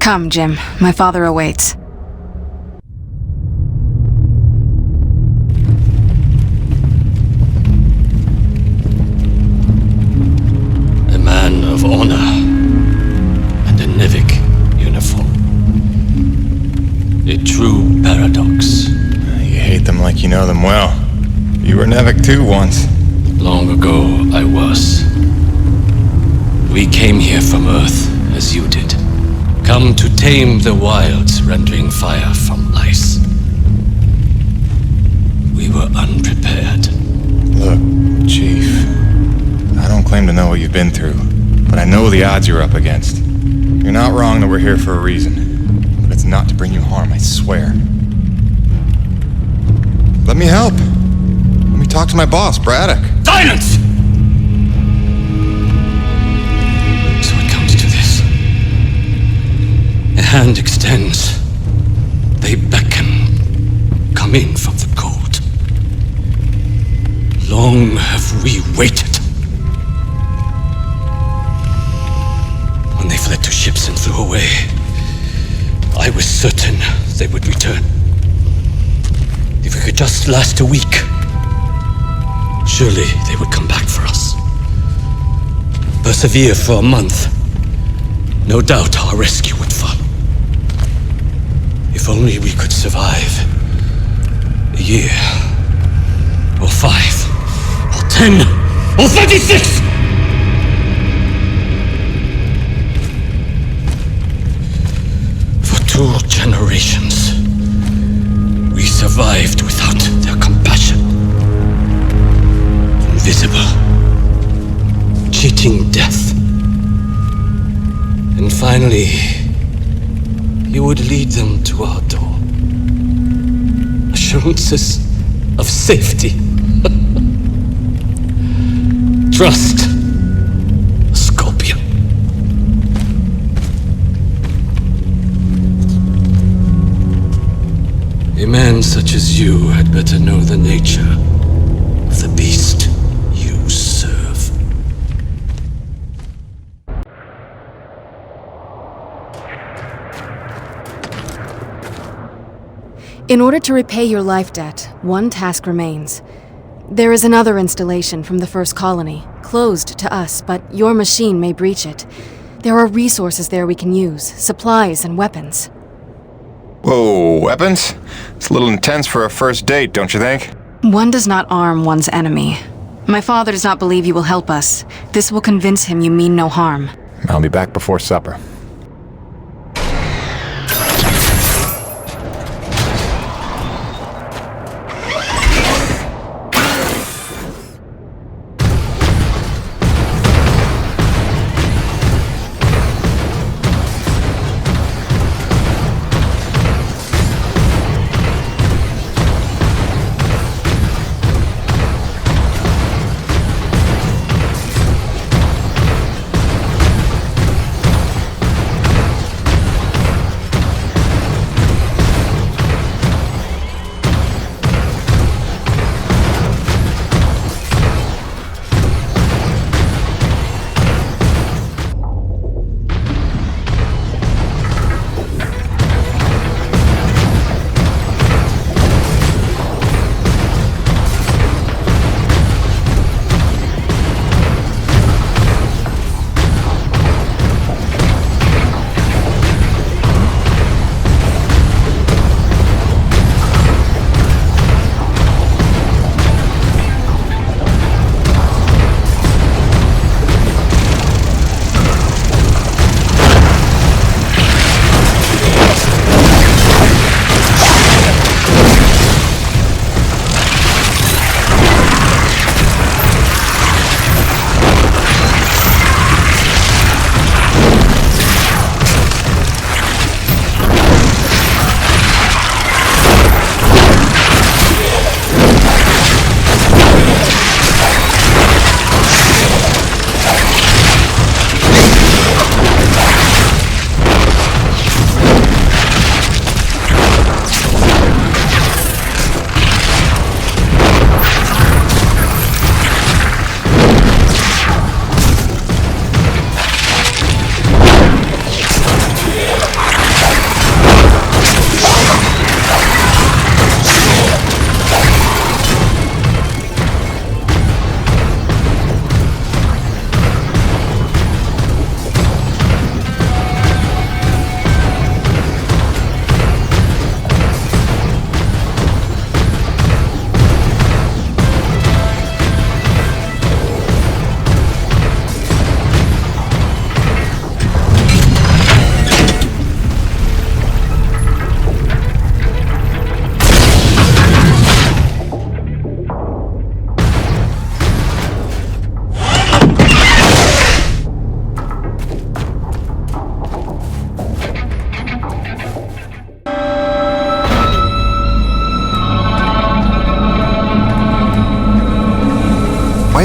Come, Jim. My father awaits. A man of honor and a Nevik uniform. A true paradox. You hate them like you know them well. You were Nevik too once. Long ago, I was. We came here from Earth, as you did. Come to tame the wilds, rendering fire from ice. We were unprepared. Look, Chief, I don't claim to know what you've been through, but I know the odds you're up against. You're not wrong that we're here for a reason, but it's not to bring you harm, I swear. Let me help. Let me talk to my boss, Braddock. Silence! So it comes to this. A hand extends. They beckon. Come in from the cold. Long have we waited. When they fled to ships and flew away, I was certain they would return. If we could just last a week, surely they would come back for us. Persevere for a month. No doubt our rescue would follow. If only we could survive a year, or 5, or 10, or 36! For 2 generations, we survived without their compassion. Invisible, cheating death. And finally, you would lead them to our door. Assurances of safety. Trust, Scorpion. A man such as you had better know the nature of the beast you serve. In order to repay your life debt, one task remains. There is another installation from the first colony, closed to us, but your machine may breach it. There are resources there we can use, supplies and weapons. Whoa, weapons? It's a little intense for a first date, don't you think? One does not arm one's enemy. My father does not believe you will help us. This will convince him you mean no harm. I'll be back before supper.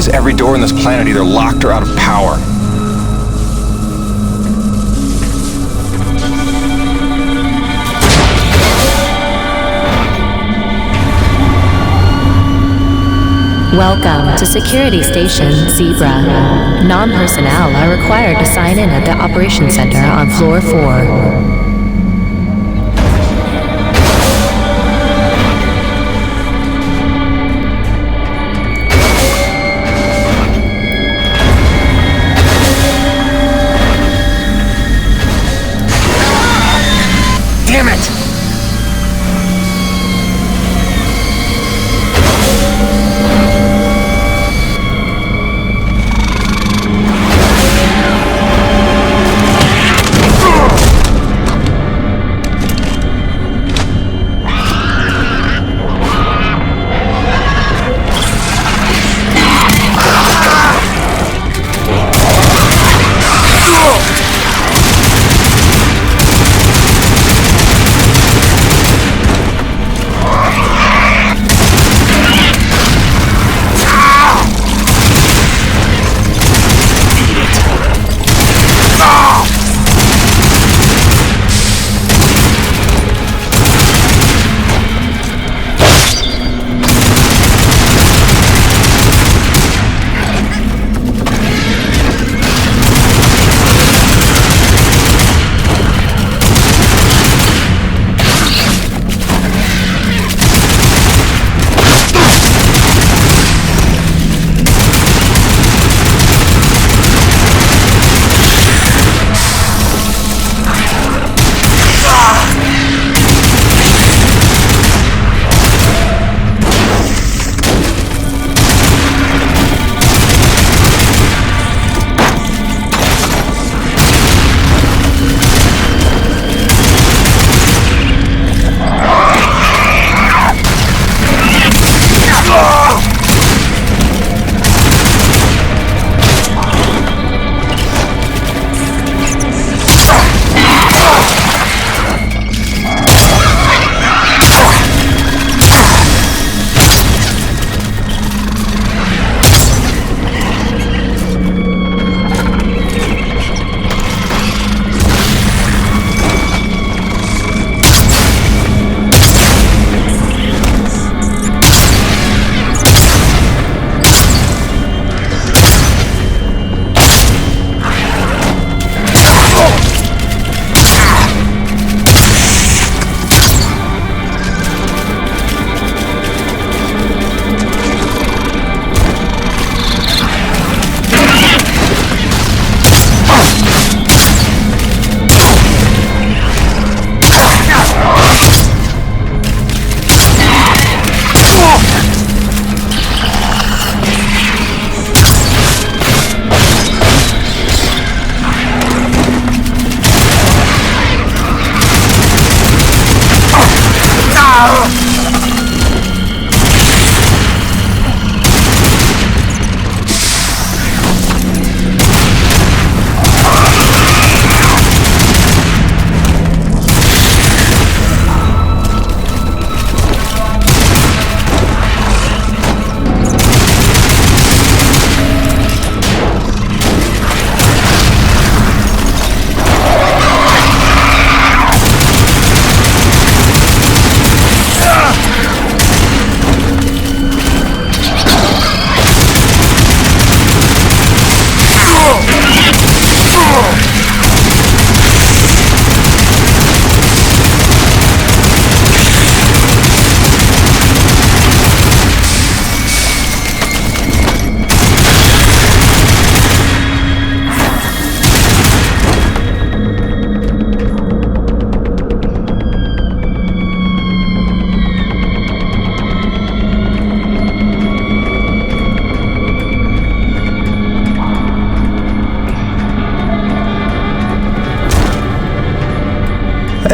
is every door on this planet either locked or out of power. Welcome to Security Station Zebra. Non-personnel are required to sign in at the Operations Center on Floor 4. Damn it!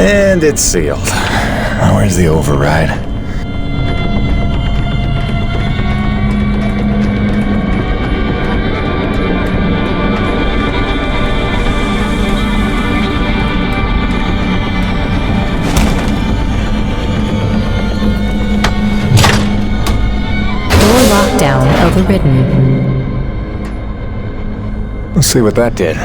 And it's sealed. Now where's the override? Door lockdown overridden. Let's see what that did.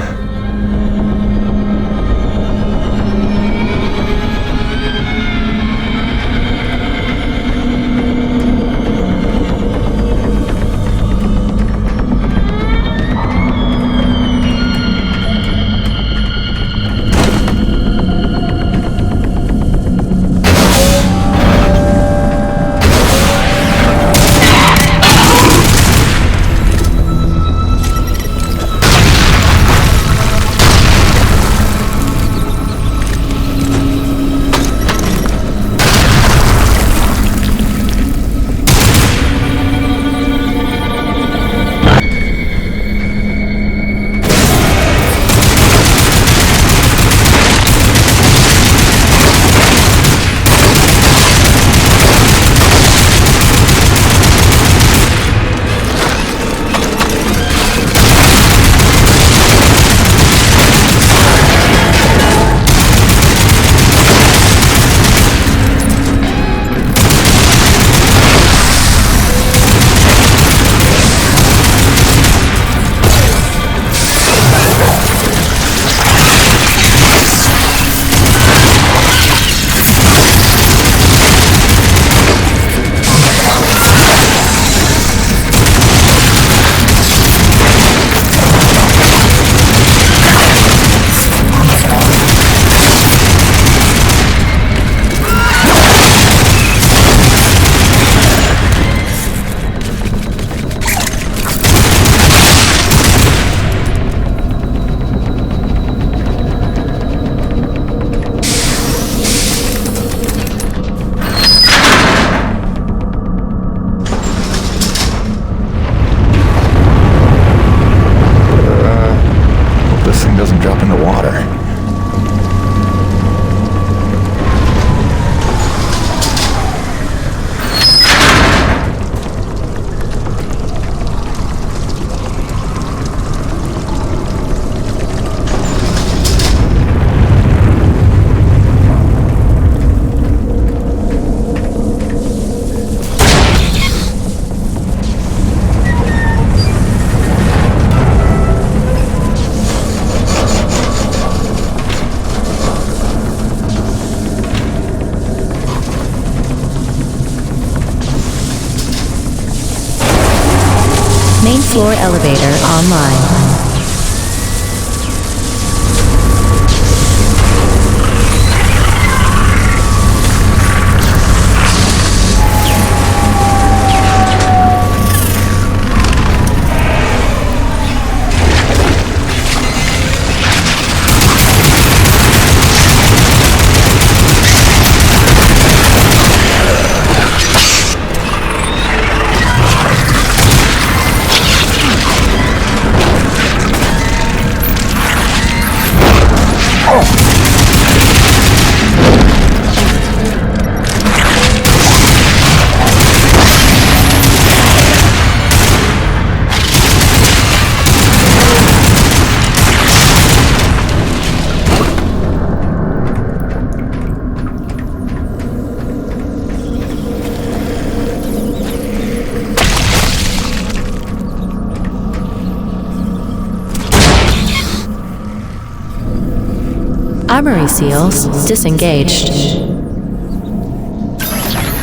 Doesn't drop into water. Main floor elevator online. Armory seals disengaged.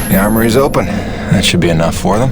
The armory's open. That should be enough for them.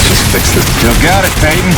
Just fix this. You got it, Peyton.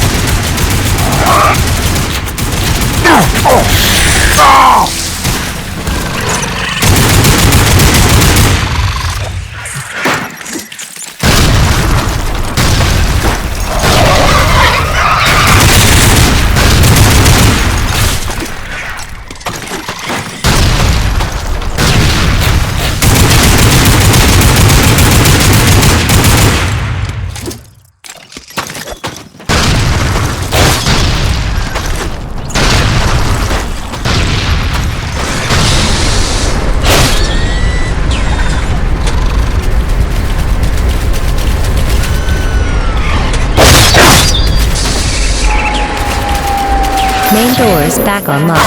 Main doors back online.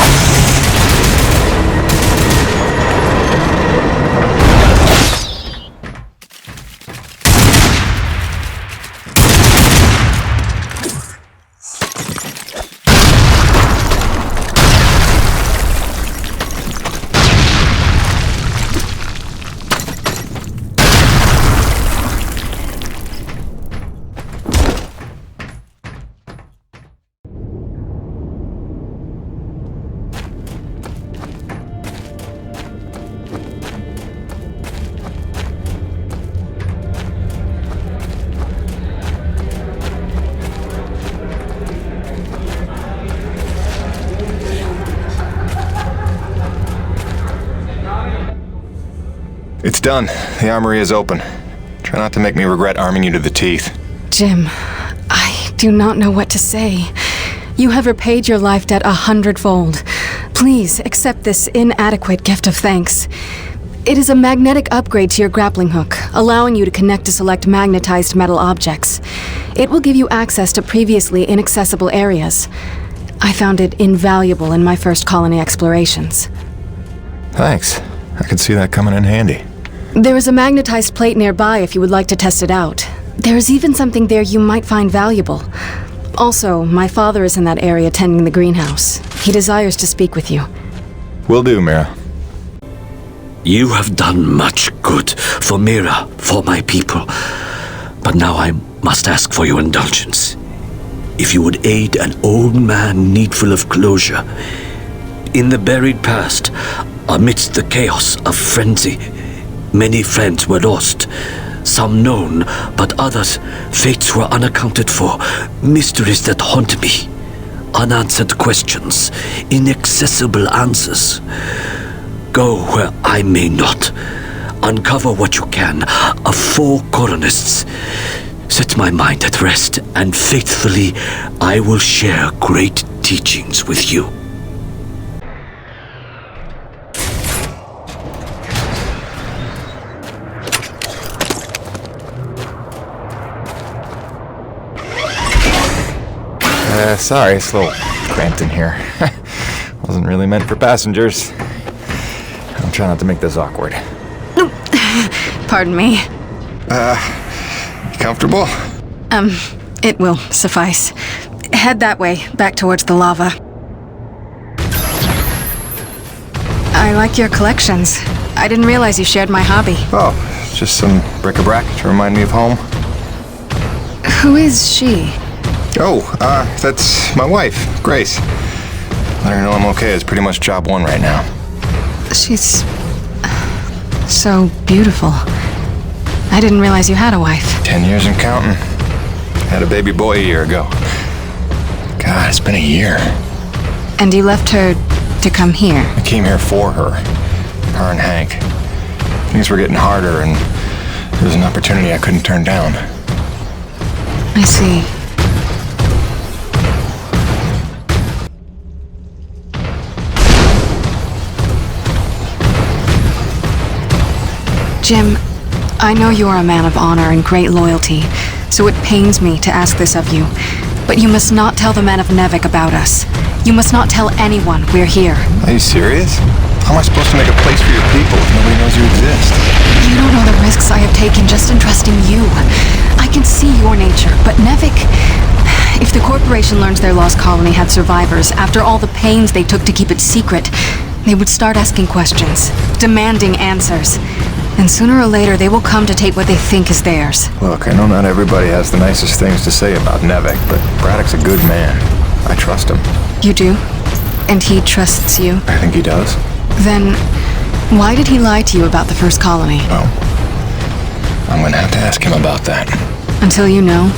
It's done. The armory is open. Try not to make me regret arming you to the teeth. Jim, I do not know what to say. You have repaid your life debt 100-fold. Please accept this inadequate gift of thanks. It is a magnetic upgrade to your grappling hook, allowing you to connect to select magnetized metal objects. It will give you access to previously inaccessible areas. I found it invaluable in my first colony explorations. Thanks. I could see that coming in handy. There is a magnetized plate nearby if you would like to test it out. There is even something there you might find valuable. Also, my father is in that area tending the greenhouse. He desires to speak with you. Will do, Mira. You have done much good for Mira, for my people. But now I must ask for your indulgence. If you would aid an old man needful of closure. In the buried past, amidst the chaos of frenzy, many friends were lost. Some known, but others, fates were unaccounted for. Mysteries that haunt me. Unanswered questions, inaccessible answers. Go where I may not. Uncover what you can of 4 colonists. Set my mind at rest, and faithfully I will share great teachings with you. Sorry, it's a little cramped in here. Wasn't really meant for passengers. I'm trying not to make this awkward. Pardon me. Comfortable? It will suffice. Head that way, back towards the lava. I like your collections. I didn't realize you shared my hobby. Oh, just some bric-a-brac to remind me of home. Who is she? Oh, that's my wife, Grace. Let her know I'm okay. It's pretty much job 1 right now. She's so beautiful. I didn't realize you had a wife. 10 years and counting. Had a baby boy a year ago. God, it's been a year. And you left her to come here? I came here for her. Her and Hank. Things were getting harder, and there was an opportunity I couldn't turn down. I see. Jim, I know you are a man of honor and great loyalty, so it pains me to ask this of you. But you must not tell the men of Nevik about us. You must not tell anyone we're here. Are you serious? How am I supposed to make a place for your people if nobody knows you exist? You don't know the risks I have taken just in trusting you. I can see your nature, but Nevik... If the corporation learns their lost colony had survivors, after all the pains they took to keep it secret, they would start asking questions, demanding answers. And sooner or later, they will come to take what they think is theirs. Look, I know not everybody has the nicest things to say about Nevik, but Braddock's a good man. I trust him. You do? And he trusts you? I think he does. Then, why did he lie to you about the first colony? Well, I'm gonna have to ask him about that. Until you know?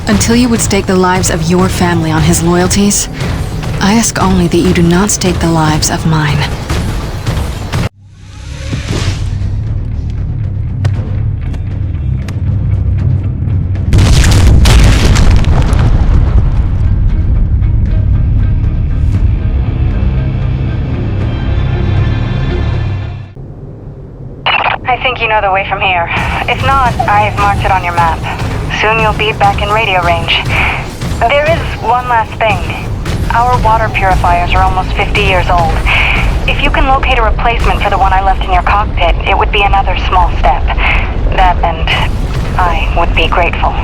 Until you would stake the lives of your family on his loyalties? I ask only that you do not stake the lives of mine. I think you know the way from here. If not, I've marked it on your map. Soon you'll be back in radio range. There is one last thing. Our water purifiers are almost 50 years old. If you can locate a replacement for the one I left in your cockpit, it would be another small step. That and I would be grateful.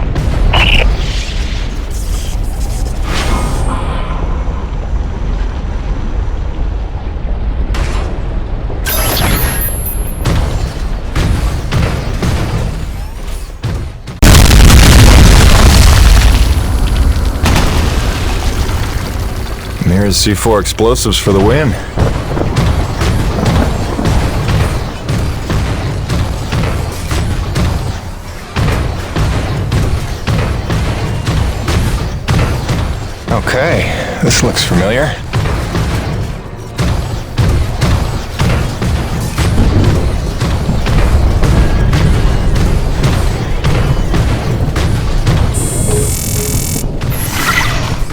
There's C4 explosives for the win. Okay, this looks familiar.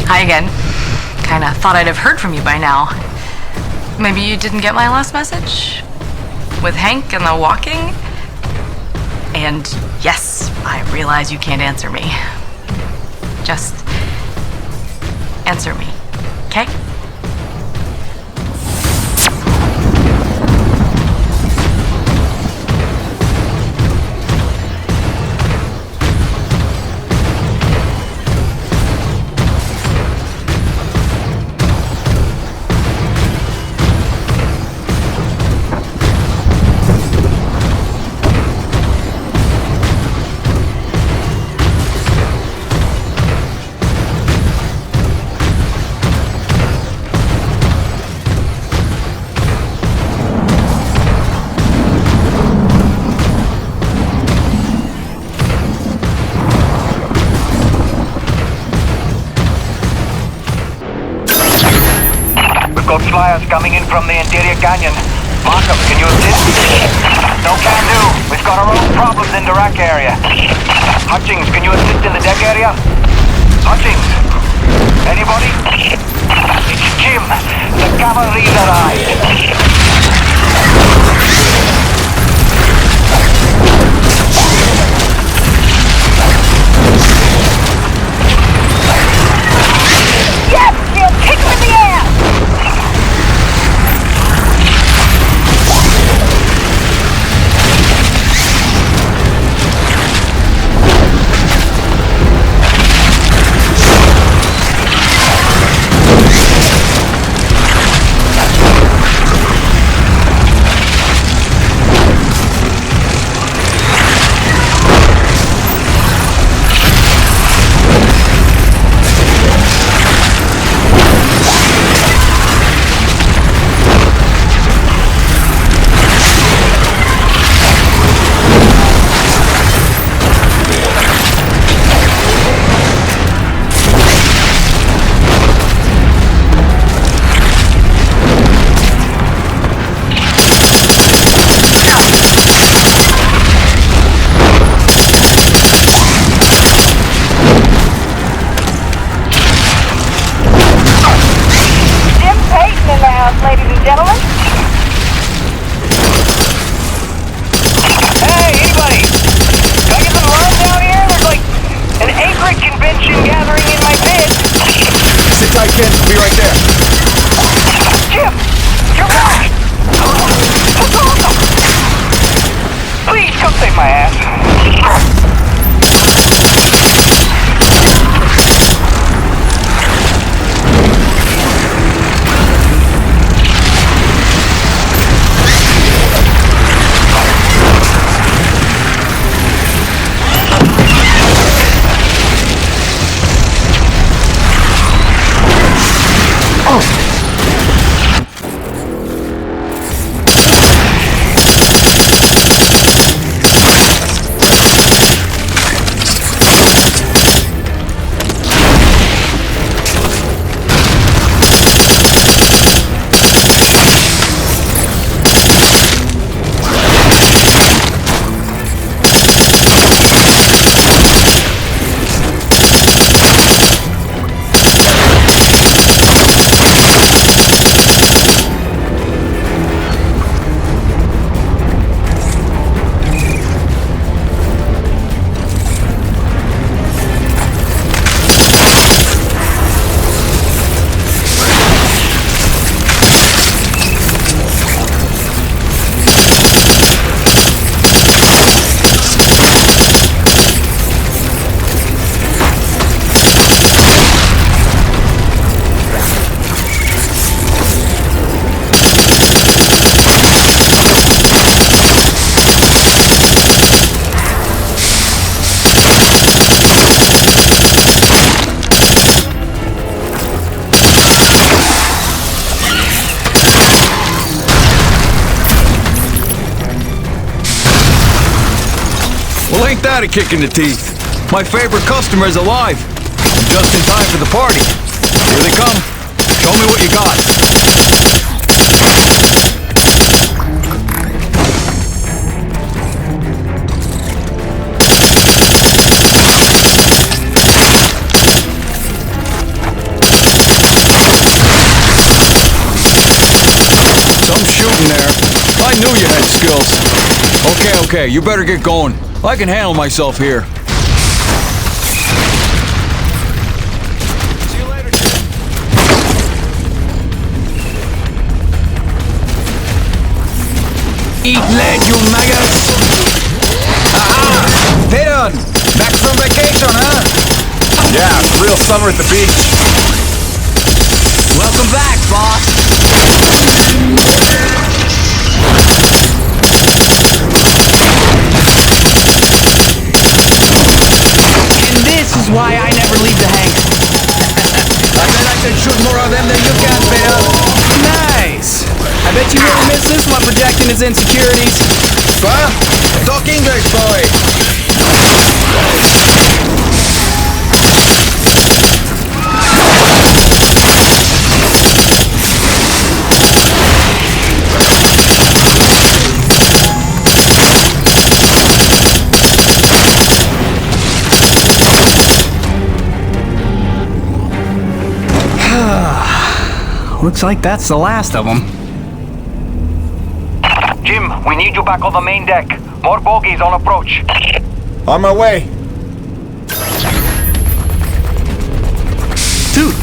Hi again. Kinda thought I'd have heard from you by now. Maybe you didn't get my last message? With Hank and the walking? And yes, I realize you can't answer me. Just answer me, okay? Got flyers coming in from the interior canyon. Markham, can you assist? No can do. We've got our own problems in the rack area. Hutchings, can you assist in the deck area? Hutchings? Anybody? It's Jim. The cavalry that Yes! You'll kick him in the air! Ladies and gentlemen. Hey, anybody? Can I get some love down here? There's like an acreage convention gathering in my pit. Sit tight, kid. We'll be right there. Jim! You're back! That's awesome! Please come save my ass. ain't that a kick in the teeth? My favorite customer is alive. And just in time for the party. Here they come. Show me what you got. Some shooting there. I knew you had skills. Okay, you better get going. I can handle myself here. See you later, Jim. Eat lead, you maggots! Aha! Peyton! Back from vacation, huh? Yeah, real summer at the beach. Welcome back, boss! And this is why I never leave the hangar. I bet I can shoot more of them than you can, Peter. Nice! I bet you really miss this one projecting his insecurities. What? Talk English, boy! Looks like that's the last of them. Jim, we need you back on the main deck. More bogies on approach. On my way. Dude.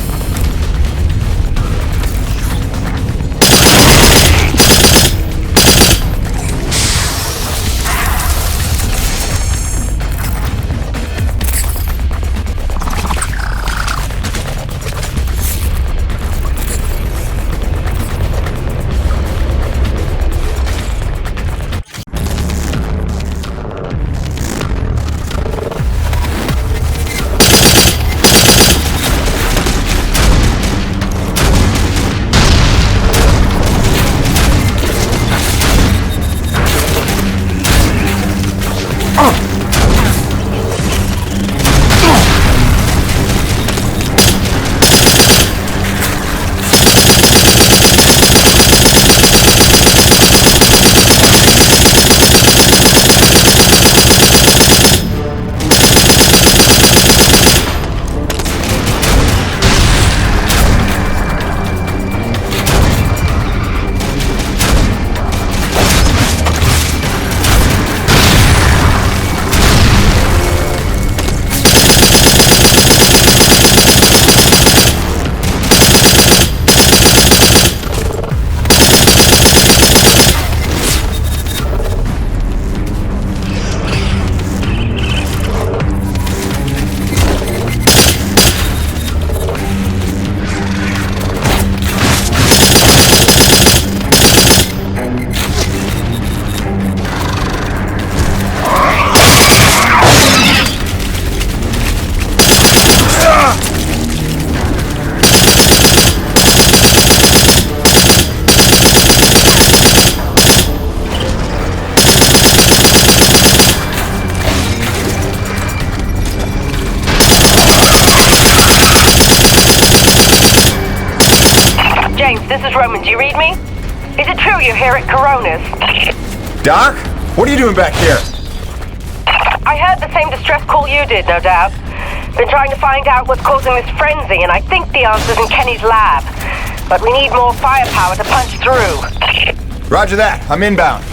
This is Roman. Do you read me? Is it true you're here at Coronas? Doc? What are you doing back here? I heard the same distress call you did, no doubt. Been trying to find out what's causing this frenzy, and I think the answer's in Kenny's lab. But we need more firepower to punch through. Roger that. I'm inbound.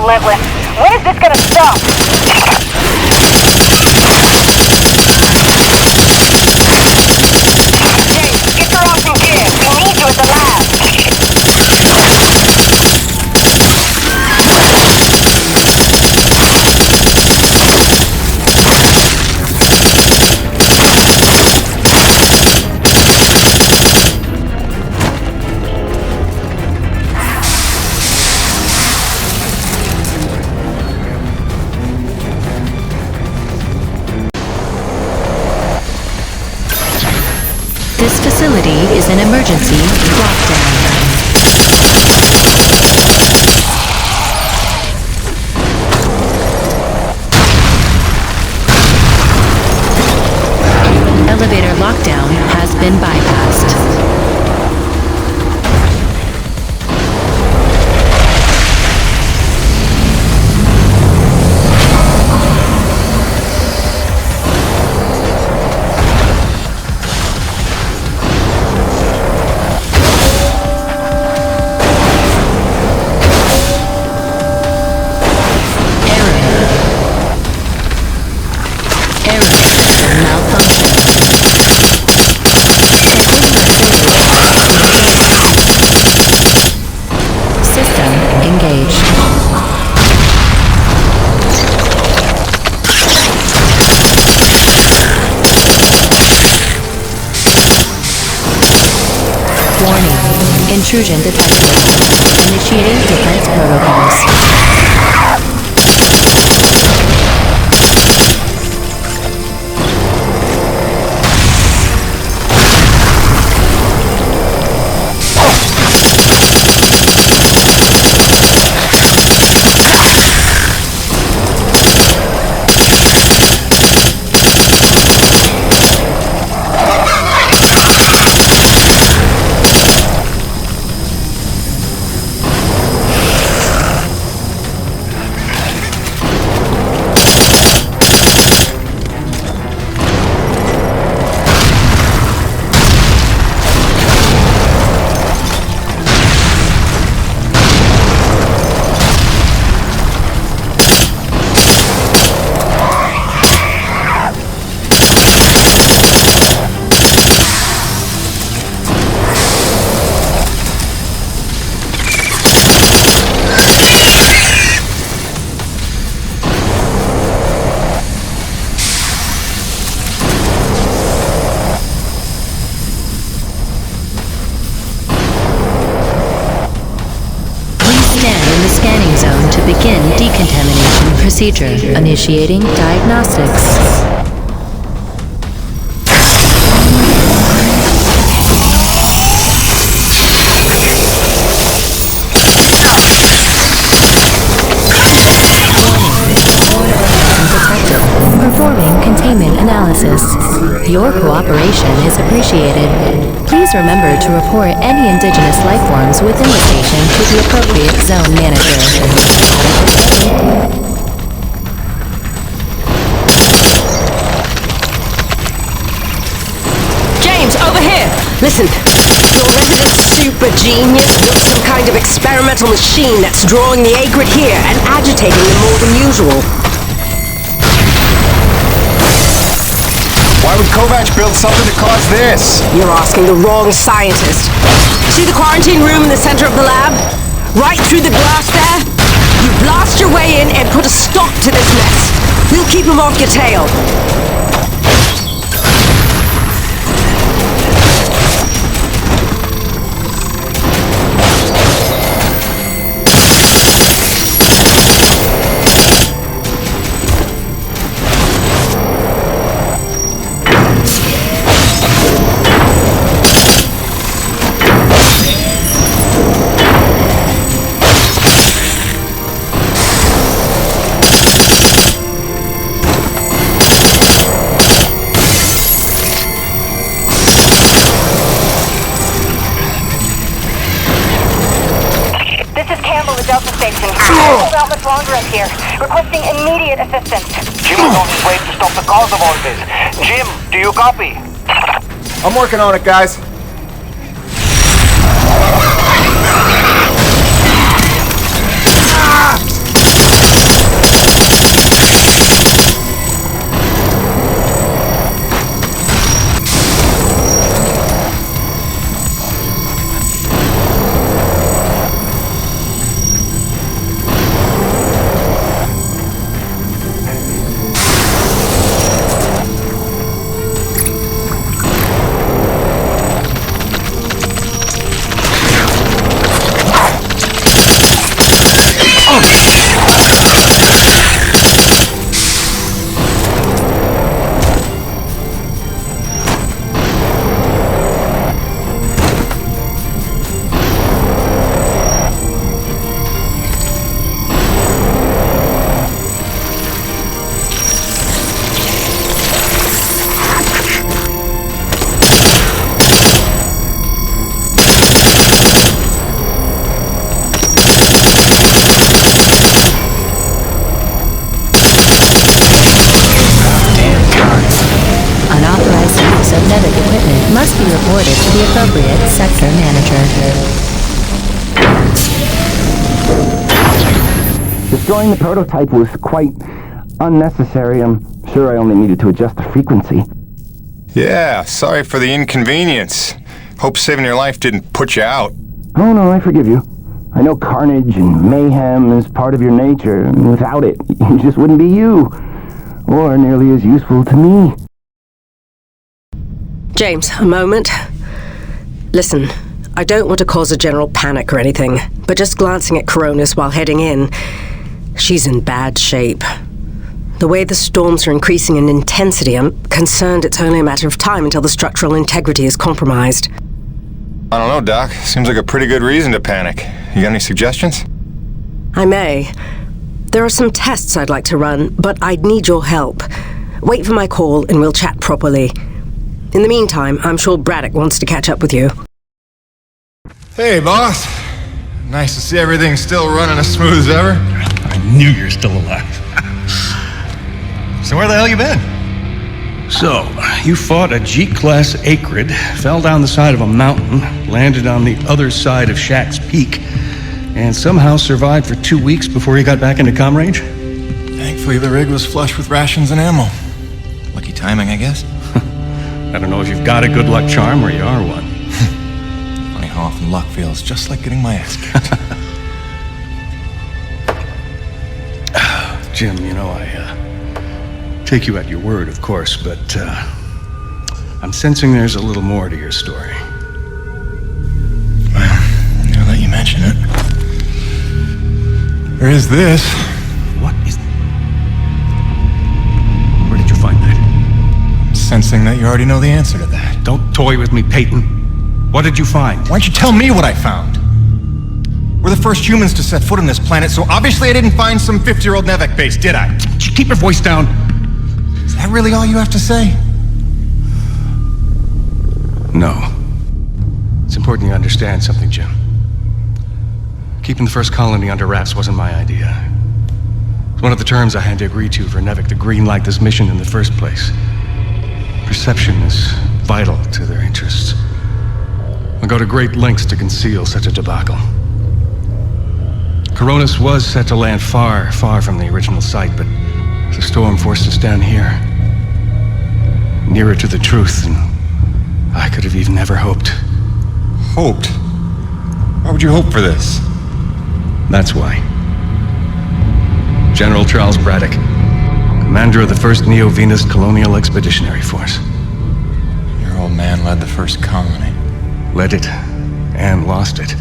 relentless. When is this gonna stop? James, get your arms in gear. We need you at the lab. This facility is an emergency lockdown. Elevator lockdown has been bypassed. Warning. Intrusion detected. Initiating defense protocols. Begin decontamination procedure. Initiating diagnostics. Performing containment analysis. Your cooperation is appreciated. Please remember to report any indigenous life forms within the station to the appropriate zone manager. James, over here! Listen, your resident super genius built some kind of experimental machine that's drawing the Akrid here and agitating them more than usual. Why would Kovac build something to cause this? You're asking the wrong scientist. See the quarantine room in the center of the lab? Right through the glass there? You blast your way in and put a stop to this mess. We'll keep him off your tail. Hold out much longer up here. Requesting immediate assistance. Jim is on his way to stop the cause of all this. Jim, do you copy? I'm working on it, guys. be reported to the appropriate sector manager. Destroying the prototype was quite unnecessary. I'm sure I only needed to adjust the frequency. Yeah, sorry for the inconvenience. Hope saving your life didn't put you out. Oh no, I forgive you. I know carnage and mayhem is part of your nature, and without it, you just wouldn't be you. Or nearly as useful to me. James, a moment. Listen, I don't want to cause a general panic or anything, but just glancing at Coronis while heading in, she's in bad shape. The way the storms are increasing in intensity, I'm concerned it's only a matter of time until the structural integrity is compromised. I don't know, Doc. Seems like a pretty good reason to panic. You got any suggestions? I may. There are some tests I'd like to run, but I'd need your help. Wait for my call and we'll chat properly. In the meantime, I'm sure Braddock wants to catch up with you. Hey, boss. Nice to see everything still running as smooth as ever. I knew you're still alive. So where the hell you been? So, you fought a G-class Acrid, fell down the side of a mountain, landed on the other side of Shack's Peak, and somehow survived for 2 weeks before you got back into comm range? Thankfully, the rig was flush with rations and ammo. Lucky timing, I guess. I don't know if you've got a good luck charm or you are one. Funny how often luck feels just like getting my ass kicked. Jim, you know, I take you at your word, of course, but I'm sensing there's a little more to your story. Well, now that you mention it, there is this. What is... Where did you find that? I'm sensing that you already know the answer to that. Don't toy with me, Peyton. What did you find? Why don't you tell me what I found? We're the first humans to set foot on this planet, so obviously I didn't find some 50-year-old Nevek base, did I? Keep your voice down. Is that really all you have to say? No. It's important you understand something, Jim. Keeping the first colony under wraps wasn't my idea. It's one of the terms I had to agree to for Nevek to greenlight this mission in the first place. Perception is vital to their interests. I'll go to great lengths to conceal such a debacle. Coronis was set to land far, far from the original site, but the storm forced us down here. Nearer to the truth than I could have even ever hoped. Hoped? Why would you hope for this? That's why. General Charles Braddock, commander of the 1st Neo-Venus Colonial Expeditionary Force. Your old man led the first colony. Led it, and lost it.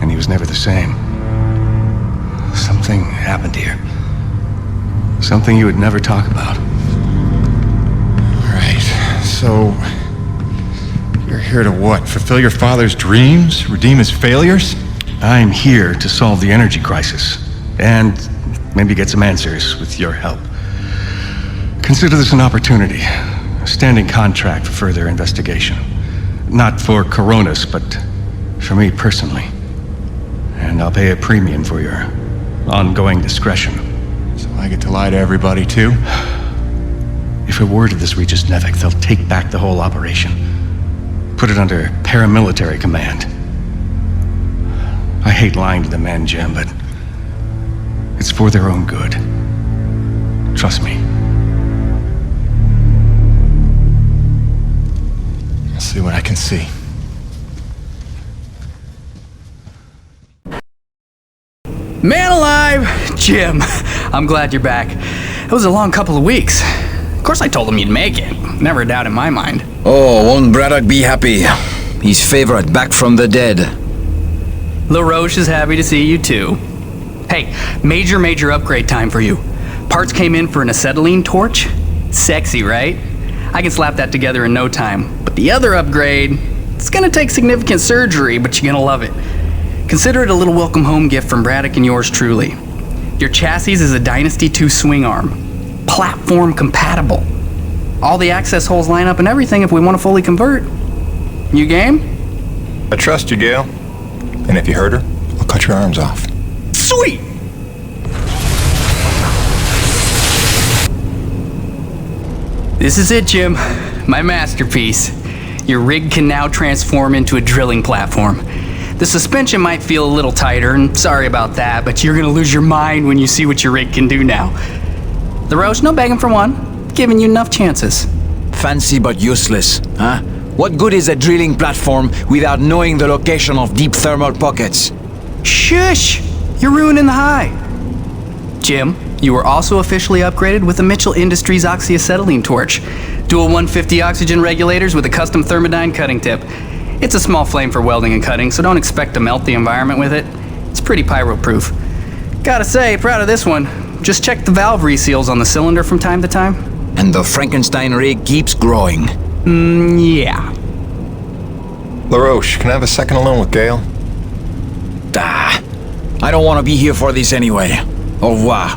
And he was never the same. Something happened here. Something you would never talk about. Right, so... you're here to what? Fulfill your father's dreams? Redeem his failures? I'm here to solve the energy crisis. And maybe get some answers with your help. Consider this an opportunity. A standing contract for further investigation. Not for Coronis, but for me personally. And I'll pay a premium for your ongoing discretion. So I get to lie to everybody, too? If a word of this reaches Nevek, they'll take back the whole operation. Put it under paramilitary command. I hate lying to the men, Jim, but it's for their own good. Trust me. I'll see what I can see. Man alive! Jim, I'm glad you're back. It was a long couple of weeks. Of course I told him you'd make it. Never a doubt in my mind. Oh, won't Braddock be happy? His favorite back from the dead. LaRoche is happy to see you too. Hey, major upgrade time for you. Parts came in for an acetylene torch. Sexy, right? I can slap that together in no time. But the other upgrade, it's gonna take significant surgery, but you're gonna love it. Consider it a little welcome home gift from Braddock and yours truly. Your chassis is a Dynasty 2 swing arm. Platform compatible. All the access holes line up and everything if we want to fully convert. You game? I trust you, Gale. And if you hurt her, I'll cut your arms off. Sweet! This is it, Jim. My masterpiece. Your rig can now transform into a drilling platform. The suspension might feel a little tighter, and sorry about that, but you're gonna lose your mind when you see what your rig can do now. LaRoche, no begging for one. Giving you enough chances. Fancy but useless, huh? What good is a drilling platform without knowing the location of deep thermal pockets? Shush! You're ruining the high. Jim, you were also officially upgraded with the Mitchell Industries oxyacetylene torch. Dual 150 oxygen regulators with a custom thermodyne cutting tip. It's a small flame for welding and cutting, so don't expect to melt the environment with it. It's pretty pyro-proof. Gotta say, proud of this one. Just check the valve reseals on the cylinder from time to time. And the Frankenstein rig keeps growing. Yeah. LaRoche, can I have a second alone with Gale? I don't want to be here for this anyway. Au revoir.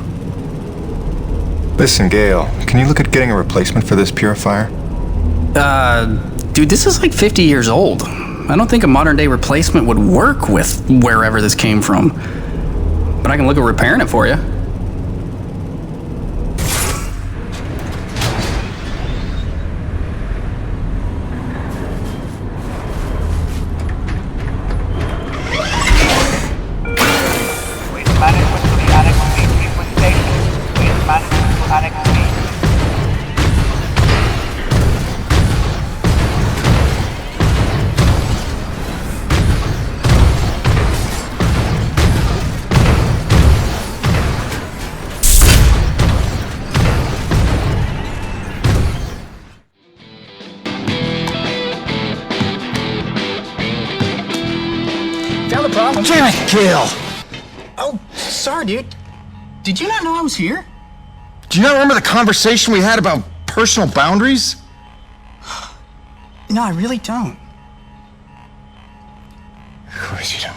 Listen, Gale, can you look at getting a replacement for this purifier? Dude, this is like 50 years old. I don't think a modern day replacement would work with wherever this came from. But I can look at repairing it for you. Damn it, Gale! Oh, sorry, dude. Did you not know I was here? Do you not remember the conversation we had about personal boundaries? No, I really don't. Of course you don't.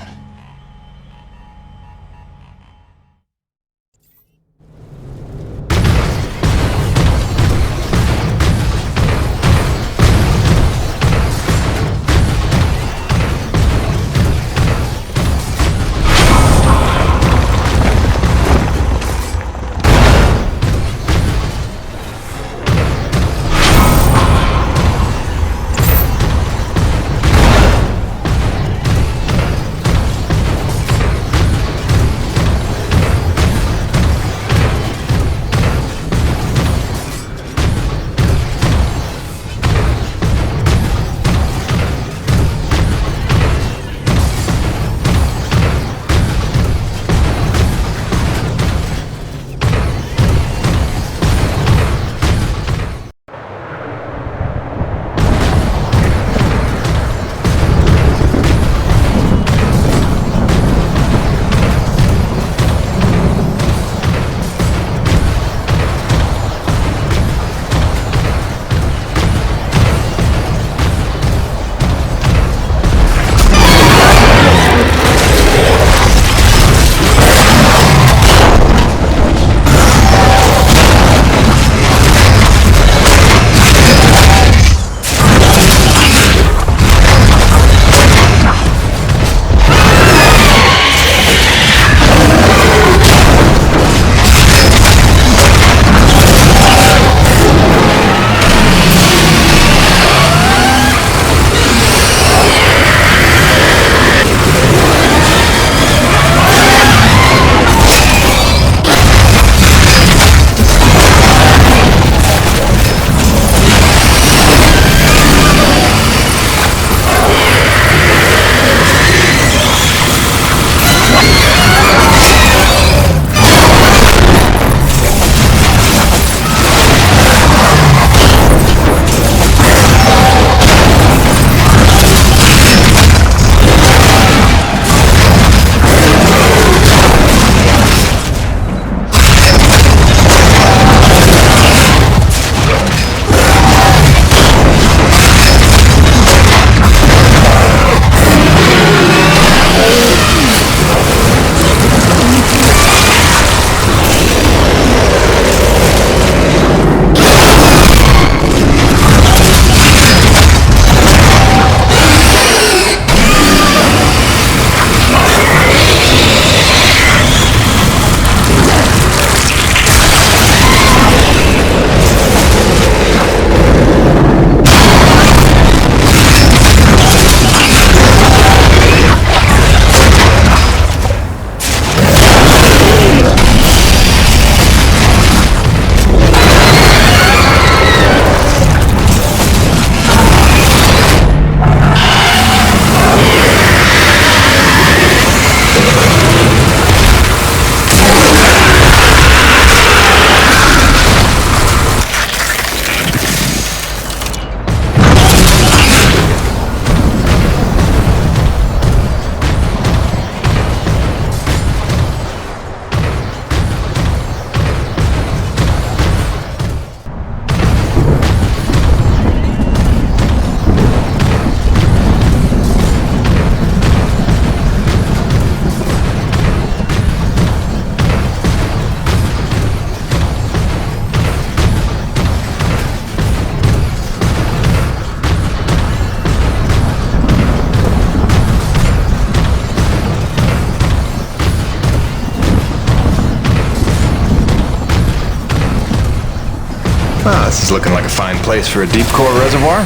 Ah, this is looking like a fine place for a deep core reservoir.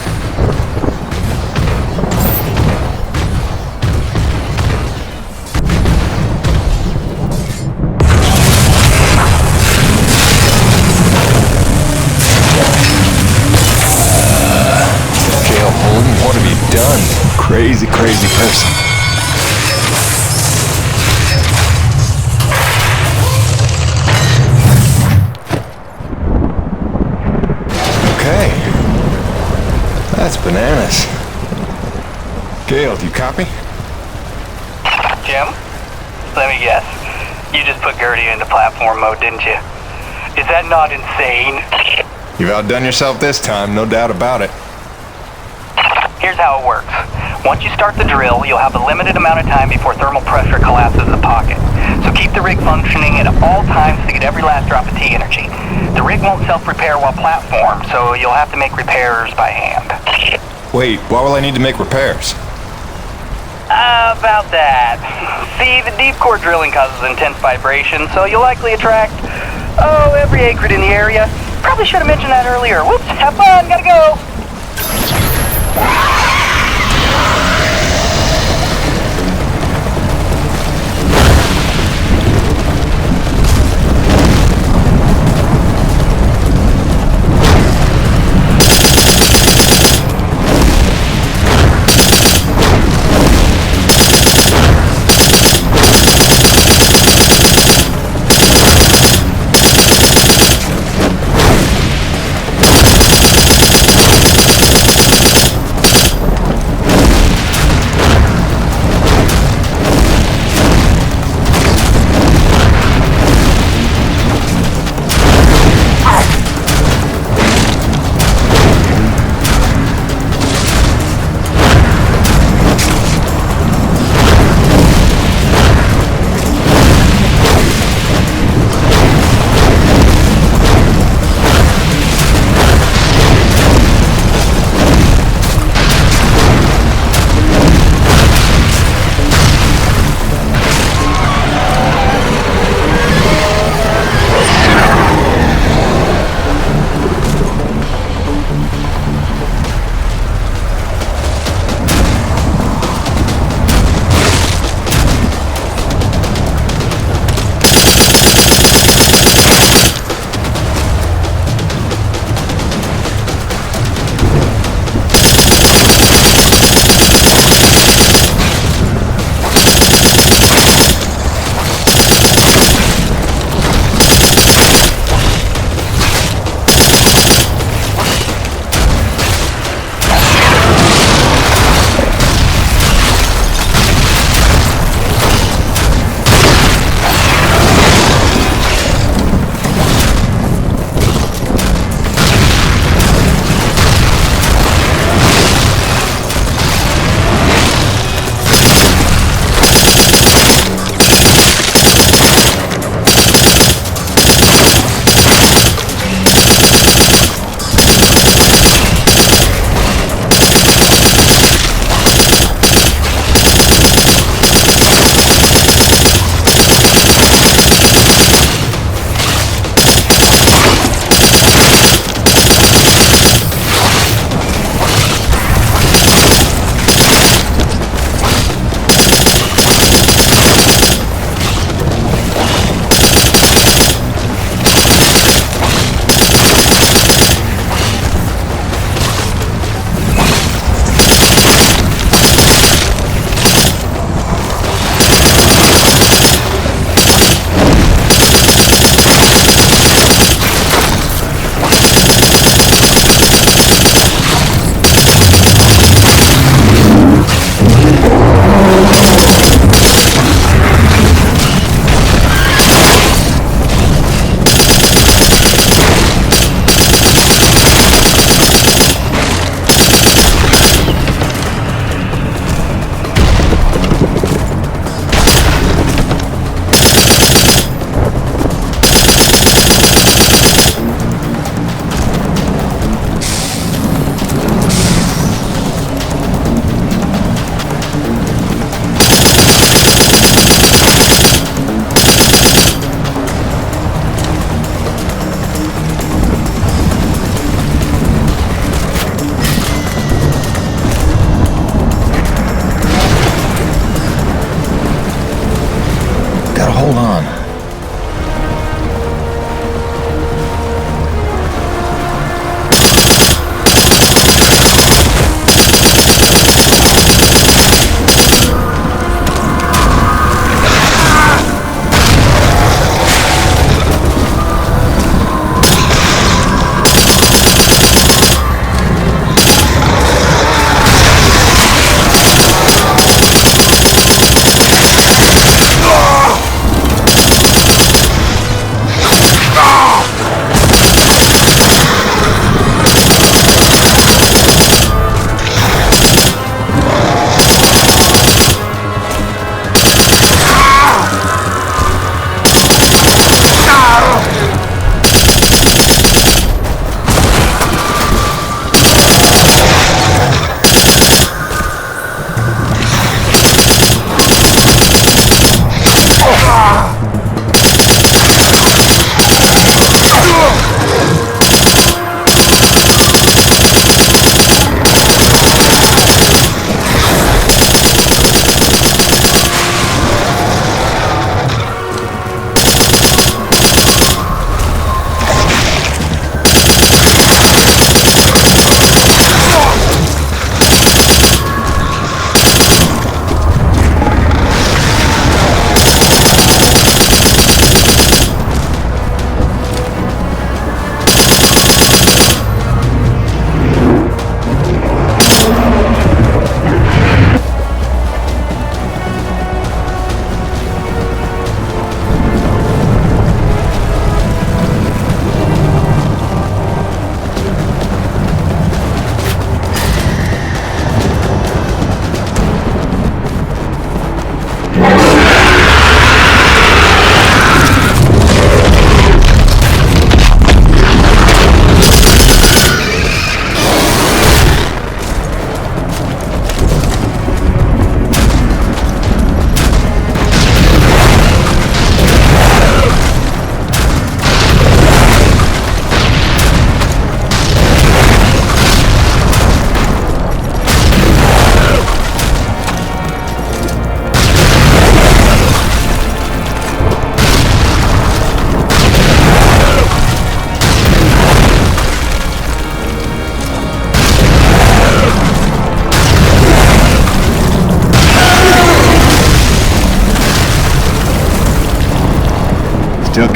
Gail Holden, what have you done? Crazy, crazy person. Okay. That's bananas. Gail, do you copy? Jim? Let me guess. You just put Gertie into platform mode, didn't you? Is that not insane? You've outdone yourself this time, no doubt about it. Here's how it works. Once you start the drill, you'll have a limited amount of time before thermal pressure collapses the pocket. So keep the rig functioning at all times to get every last drop of T energy. The rig won't self-repair while platformed, so you'll have to make repairs by hand. Wait, why will I need to make repairs? About that. See, the deep core drilling causes intense vibration, so you'll likely attract, every acrid in the area. Probably should have mentioned that earlier. Whoops, have fun, gotta go!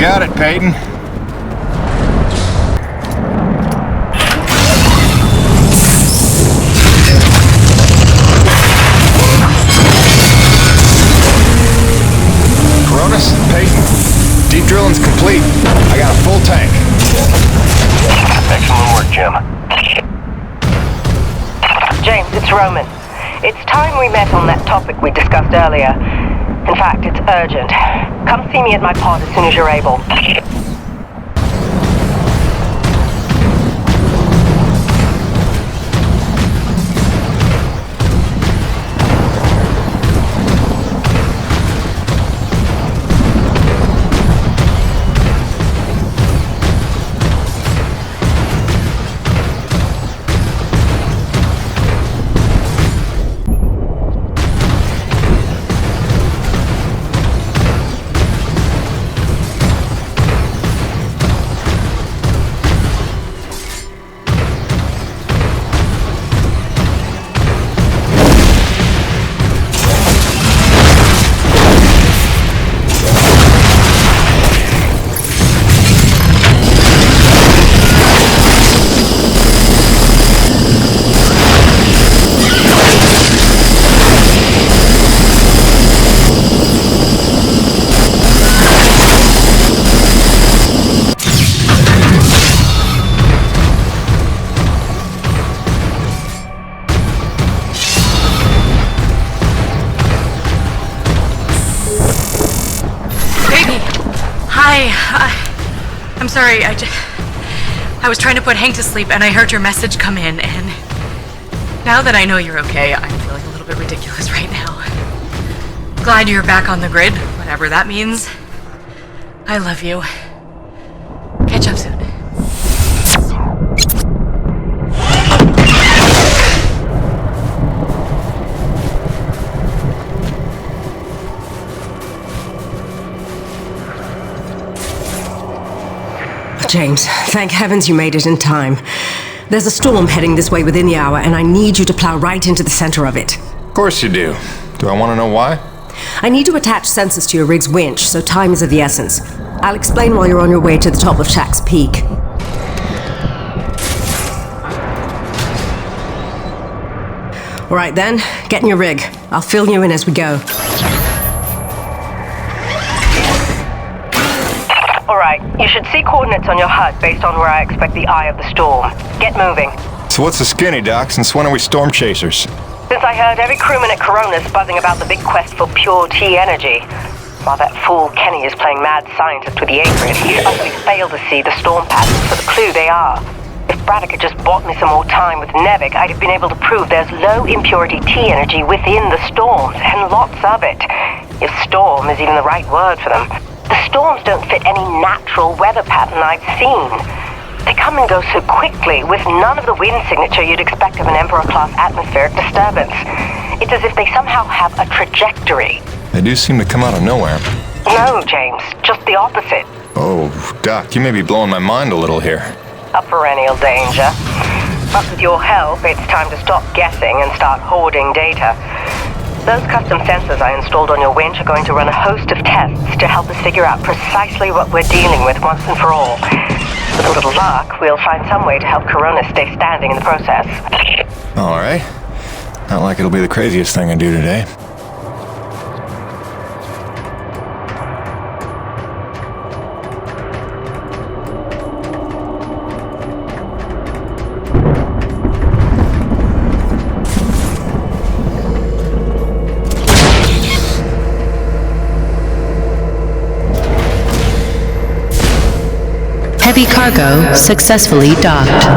got it, Peyton. Coronis, Peyton, deep drilling's complete. I got a full tank. Excellent work, Jim. James, it's Roman. It's time we met on that topic we discussed earlier. In fact, it's urgent. Come see me at my pod as soon as you're able. I'm sorry, I was trying to put Hank to sleep and I heard your message come in, and now that I know you're okay, I'm feeling a little bit ridiculous right now. Glad you're back on the grid, whatever that means. I love you. Catch up soon. James, thank heavens you made it in time. There's a storm heading this way within the hour, and I need you to plow right into the center of it. Of course you do. Do I want to know why? I need to attach sensors to your rig's winch, so time is of the essence. I'll explain while you're on your way to the top of Shack's Peak. All right then, get in your rig. I'll fill you in as we go. Alright, you should see coordinates on your HUD based on where I expect the eye of the storm. Get moving. So what's the skinny, Doc? Since when are we storm chasers? Since I heard every crewman at Coronis buzzing about the big quest for pure T energy. While that fool Kenny is playing mad scientist with the Akrid, he's utterly failed to see the storm patterns for the clue they are. If Braddock had just bought me some more time with Nevik, I'd have been able to prove there's low impurity T energy within the storms, and lots of it. If storm is even the right word for them. The storms don't fit any natural weather pattern I've seen. They come and go so quickly, with none of the wind signature you'd expect of an Emperor-class atmospheric disturbance. It's as if they somehow have a trajectory. They do seem to come out of nowhere. No, James, just the opposite. Oh, Doc, you may be blowing my mind a little here. A perennial danger. But with your help, it's time to stop guessing and start hoarding data. Those custom sensors I installed on your winch are going to run a host of tests to help us figure out precisely what we're dealing with once and for all. With a little luck, we'll find some way to help Coronis stay standing in the process. All right. Not like it'll be the craziest thing I do today. Heavy cargo successfully docked.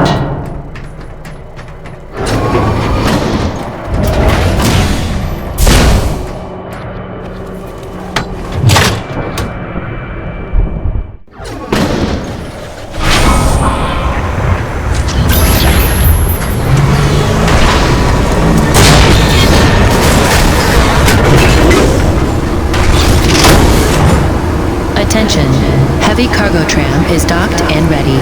Attention, heavy cargo tram is docked and ready.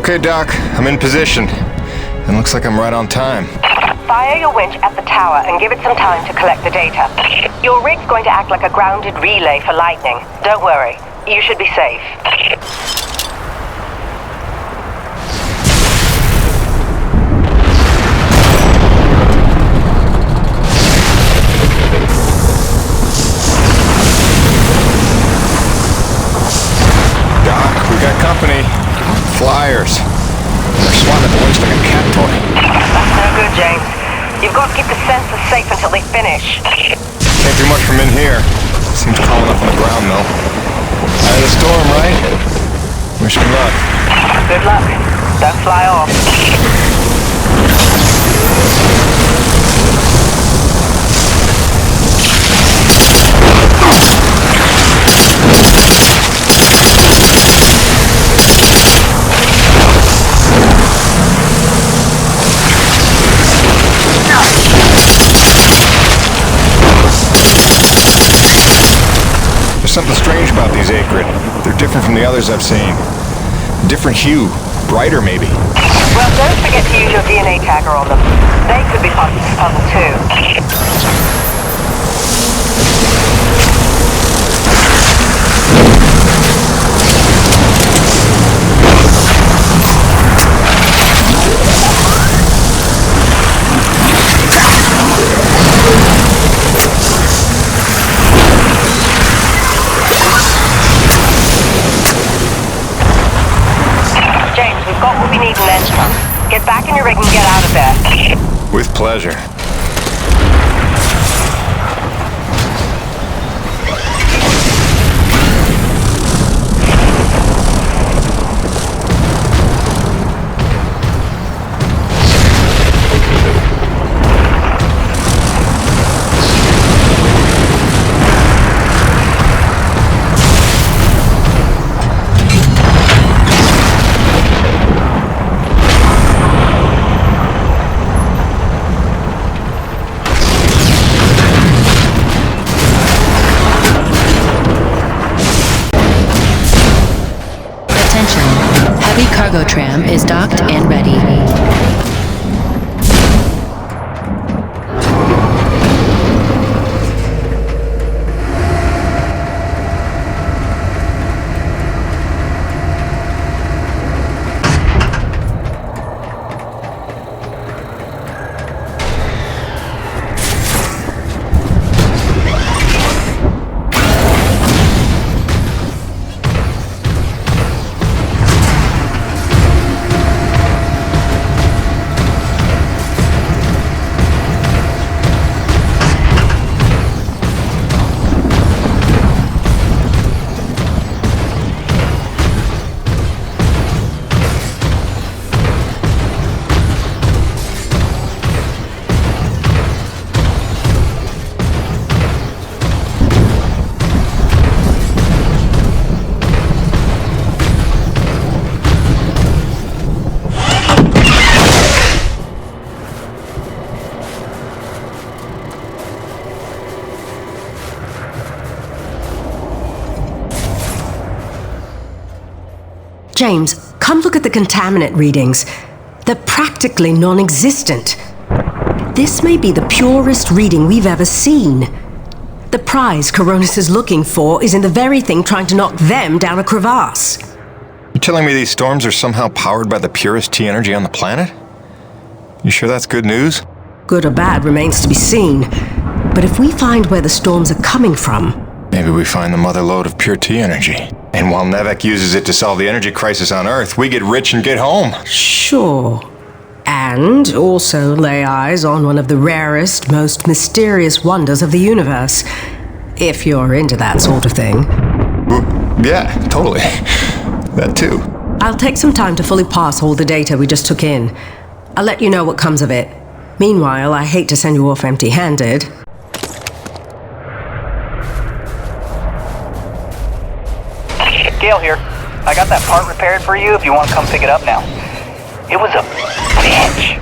Okay, Doc, I'm in position. And looks like I'm right on time. Fire your winch at the tower and give it some time to collect the data. Your rig's going to act like a grounded relay for lightning. Don't worry, you should be safe. Doc, we got company. Flyers. They're swatting at the winch like a cat toy. That's no good, James. You've got to keep the sensors safe until they finish. Can't do much from in here. Seems calm enough on the ground, though. Out of the storm, right? Wish me luck. Good luck. Don't fly off. There's something strange about these Akrid. They're different from the others I've seen. Different hue. Brighter, maybe. Well, don't forget to use your DNA tagger on them. They could be part of this puzzle, too. James, we've got what we need and then some. Get back in your rig and get out of there. With pleasure. Heavy cargo tram is docked and ready. James, come look at the contaminant readings. They're practically non-existent. This may be the purest reading we've ever seen. The prize Coronis is looking for is in the very thing trying to knock them down a crevasse. You're telling me these storms are somehow powered by the purest T-energy on the planet? You sure that's good news? Good or bad remains to be seen. But if we find where the storms are coming from... Maybe we find the mother lode of pure T-energy. And while Nevek uses it to solve the energy crisis on Earth, we get rich and get home. Sure. And also lay eyes on one of the rarest, most mysterious wonders of the universe. If you're into that sort of thing. Yeah, totally. That too. I'll take some time to fully parse all the data we just took in. I'll let you know what comes of it. Meanwhile, I hate to send you off empty-handed. Gale here. I got that part repaired for you if you want to come pick it up now. It was a bitch.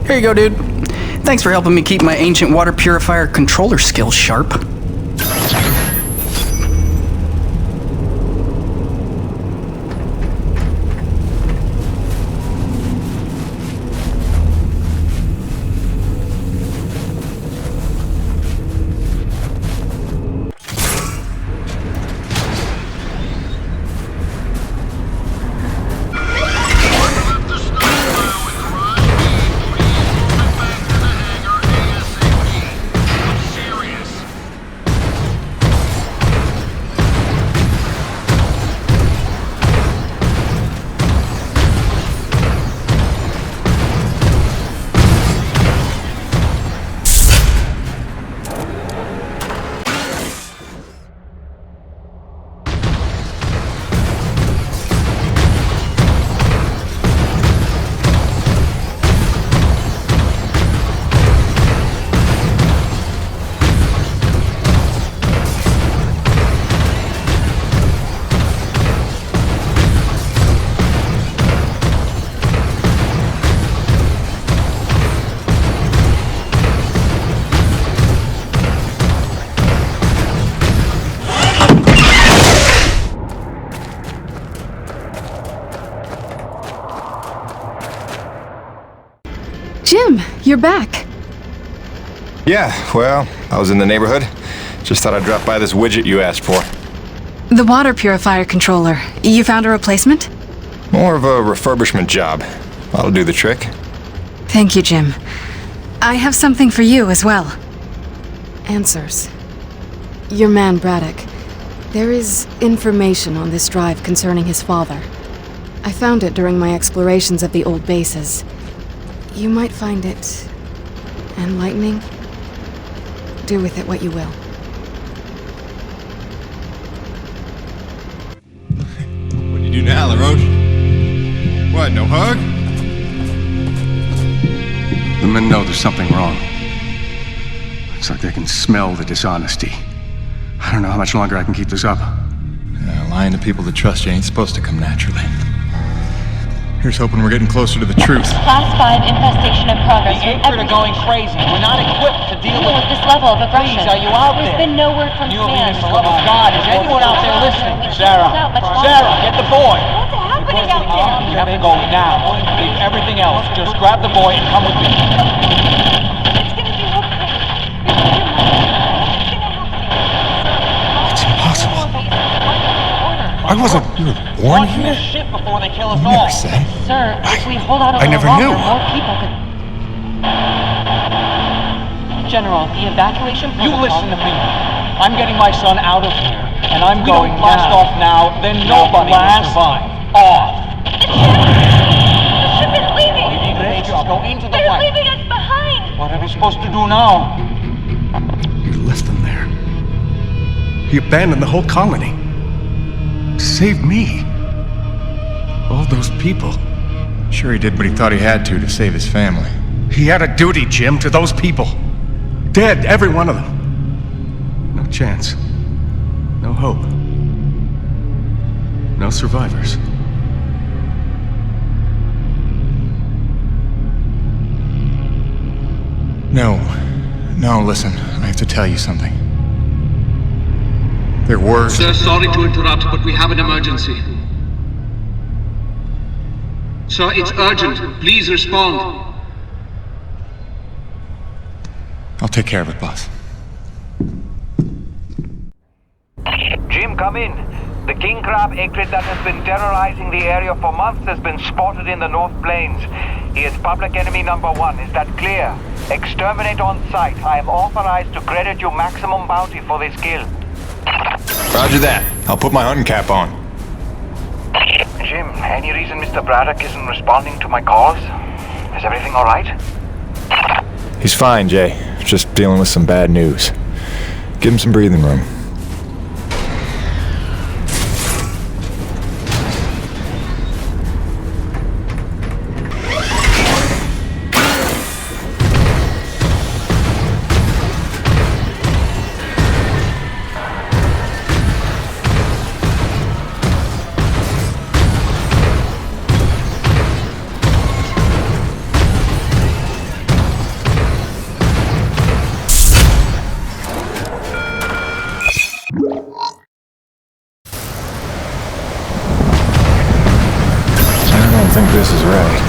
Here you go, dude. Thanks for helping me keep my ancient water purifier controller skills sharp. Jim, you're back. Yeah, well, I was in the neighborhood. Just thought I'd drop by this widget you asked for. The water purifier controller. You found a replacement? More of a refurbishment job. That'll do the trick. Thank you, Jim. I have something for you as well. Answers. Your man, Braddock. There is information on this drive concerning his father. I found it during my explorations of the old bases. You might find it enlightening. Do with it what you will. What do you do now, LaRoche? What, no hug? The men know there's something wrong. It's like they can smell the dishonesty. I don't know how much longer I can keep this up. Lying to people that trust you ain't supposed to come naturally. Here's hoping we're getting closer to the truth. Class 5 infestation in progress. The Infred are going crazy. We're not equipped to deal with this level of aggression. Please, are you out there? There's been no word from command. For the love of God, is anyone out there listening? Sarah, get the boy. What's happening out there? You have to go now. Leave everything else. Just grab the boy and come with me. It's gonna be okay. It's impossible. I wasn't born here. Shit before they kill us You all. never said. Sir, if we hold out a I little never longer, knew. more people could... General, the evacuation You protocol... listen to me. I'm getting my son out of here, and I'm going to blast off now. Then nobody will survive. Off. The ship is leaving! Go into the They're light. leaving us behind! What are we supposed to do now? You left them there. He abandoned the whole colony. To save me. All those people. Sure, he did what he thought he had to save his family. He had a duty, Jim, to those people. Dead, every one of them. No chance. No hope. No survivors. No, listen. I have to tell you something. There were... Sir, sorry to interrupt, but we have an emergency. Sir, it's urgent. Please respond. I'll take care of it, boss. Jim, come in. The king crab echrid that has been terrorizing the area for months has been spotted in the North Plains. He is public enemy number 1. Is that clear? Exterminate on sight. I am authorized to credit you maximum bounty for this kill. Roger that. I'll put my hunting cap on. Jim, any reason Mr. Braddock isn't responding to my calls? Is everything all right? He's fine, Jay. Just dealing with some bad news. Give him some breathing room. think this is right.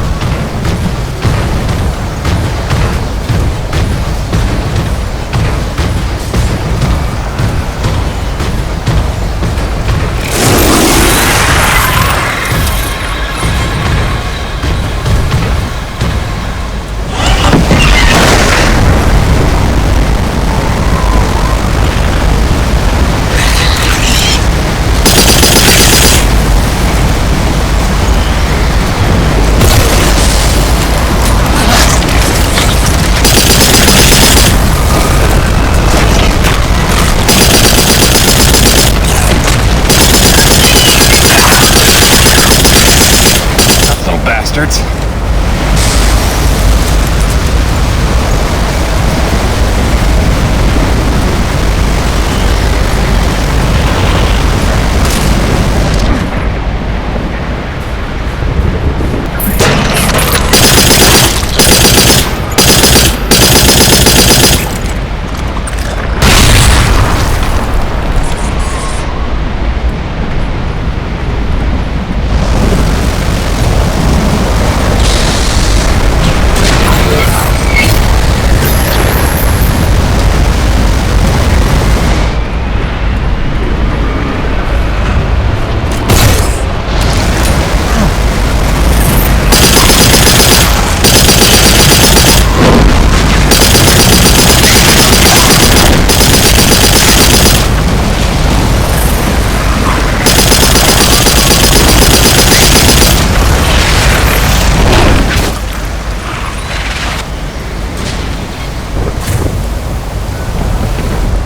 Bastards.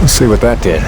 Let's see what that did.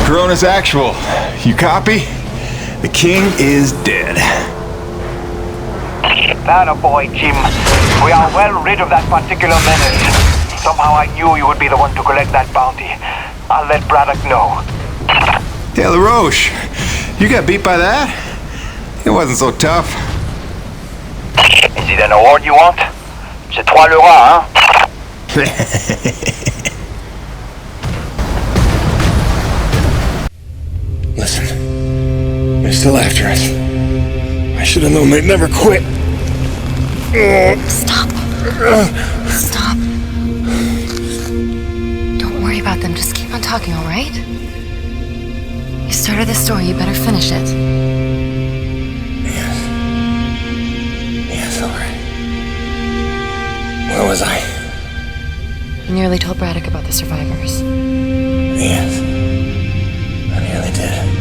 Corona's actual. You copy? The king is dead. Attaboy, Jim. We are well rid of that particular menace. Somehow I knew you would be the one to collect that bounty. I'll let Braddock know. Hey, LaRoche, you got beat by that? It wasn't so tough. Is it an award you want? C'est toi le roi, hein? still after us. I should have known they'd never quit. Stop. Stop. Don't worry about them. Just keep on talking, all right? You started this story. You better finish it. Yes, all right. Where was I? You nearly told Braddock about the survivors. Yes. I nearly did.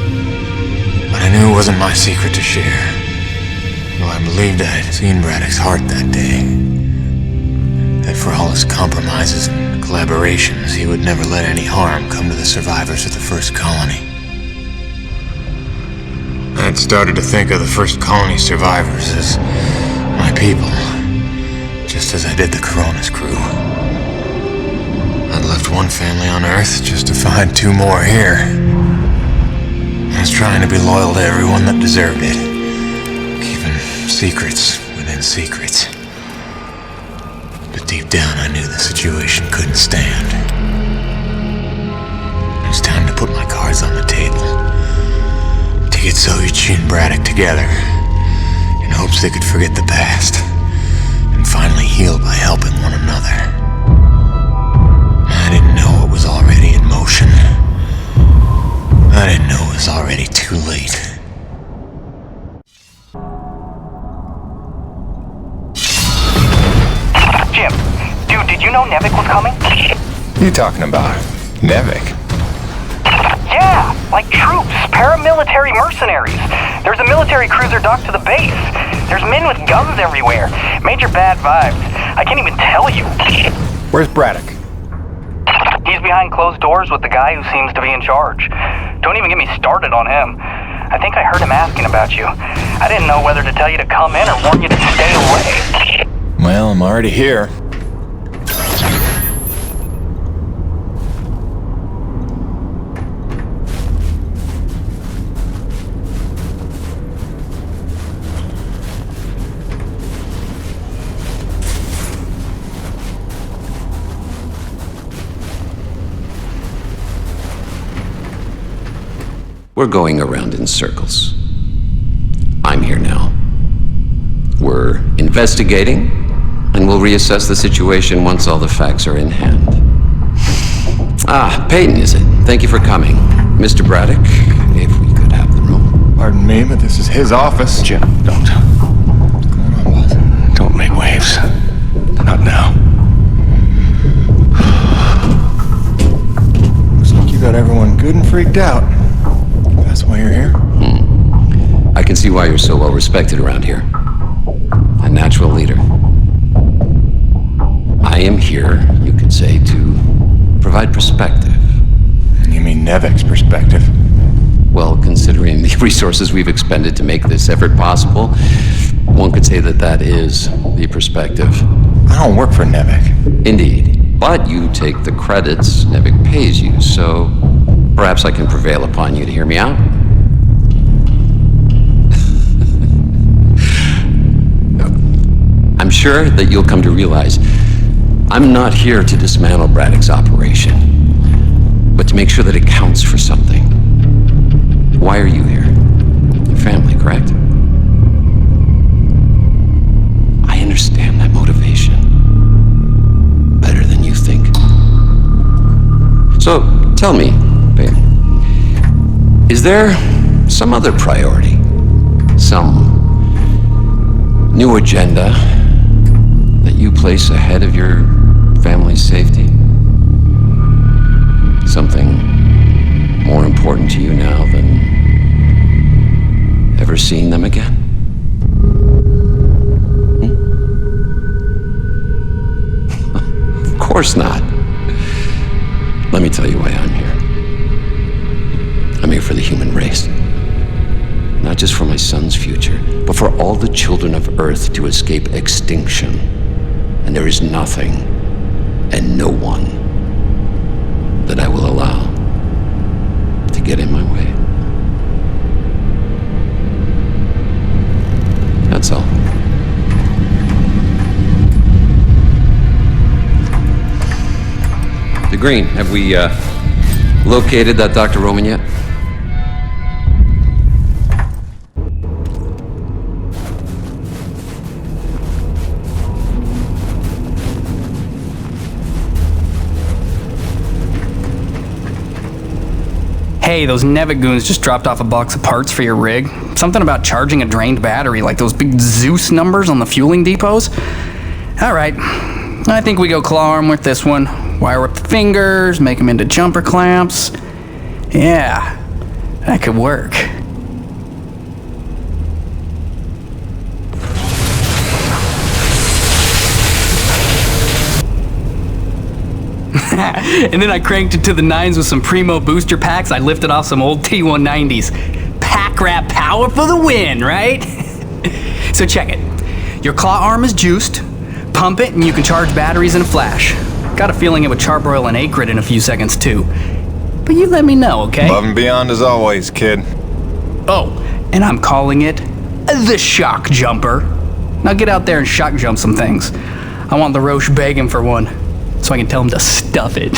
But I knew it wasn't my secret to share. Though I believed I'd seen Braddock's heart that day. That for all his compromises and collaborations, he would never let any harm come to the survivors of the First Colony. I had started to think of the First Colony survivors as my people, just as I did the Coronas crew. I'd left one family on Earth just to find two more here. I was trying to be loyal to everyone that deserved it, keeping secrets within secrets. But deep down I knew the situation couldn't stand. It was time to put my cards on the table. To get Soyuchi and Braddock together, in hopes they could forget the past, and finally heal by helping one another. I didn't know it was already in motion. I didn't know it was already too late. Jim, dude, did you know Nevik was coming? You talking about Nevik? Yeah, like troops, paramilitary mercenaries. There's a military cruiser docked to the base. There's men with guns everywhere. Major bad vibes. I can't even tell you. Where's Braddock? He's behind closed doors with the guy who seems to be in charge. Don't even get me started on him. I think I heard him asking about you. I didn't know whether to tell you to come in or warn you to stay away. Well, I'm already here. We're going around in circles. I'm here now. We're investigating, and we'll reassess the situation once all the facts are in hand. Ah, Peyton, is it? Thank you for coming. Mr. Braddock, if we could have the room. Pardon me, but this is his office. Jim, don't. Don't make waves. Not now. Looks like you got everyone good and freaked out. That's why you're here? I can see why you're so well respected around here. A natural leader. I am here, you could say, to provide perspective. You mean Nevik's perspective? Well, considering the resources we've expended to make this effort possible, one could say that that is the perspective. I don't work for Nevik. Indeed. But you take the credits Nevik pays you, so perhaps I can prevail upon you to hear me out. I'm sure that you'll come to realize I'm not here to dismantle Braddock's operation, but to make sure that it counts for something. Why are you here? Your family, correct? I understand that motivation better than you think. So, tell me, babe, is there some other priority? Some new agenda that you place ahead of your family's safety? Something more important to you now than ever seeing them again? Of course not. Let me tell you why I'm here. I'm here for the human race. Not just for my son's future, but for all the children of Earth to escape extinction. And there is nothing and no one that I will allow to get in my way. That's all. Green, have we located that Dr. Roman yet? Hey, those Nevik goons just dropped off a box of parts for your rig. Something about charging a drained battery, like those big Zeus numbers on the fueling depots. Alright, I think we go claw arm with this one. Wire up the fingers, make them into jumper clamps. Yeah, that could work. And then I cranked it to the nines with some Primo booster packs. I lifted off some old T190s. Pack rat power for the win, right? So check it. Your claw arm is juiced. Pump it and you can charge batteries in a flash. Got a feeling it would charbroil an acrid in a few seconds too. But you let me know, okay? Above and beyond as always, kid. Oh, and I'm calling it the shock jumper. Now get out there and shock jump some things. I want LaRoche begging for one, so I can tell him to stuff it.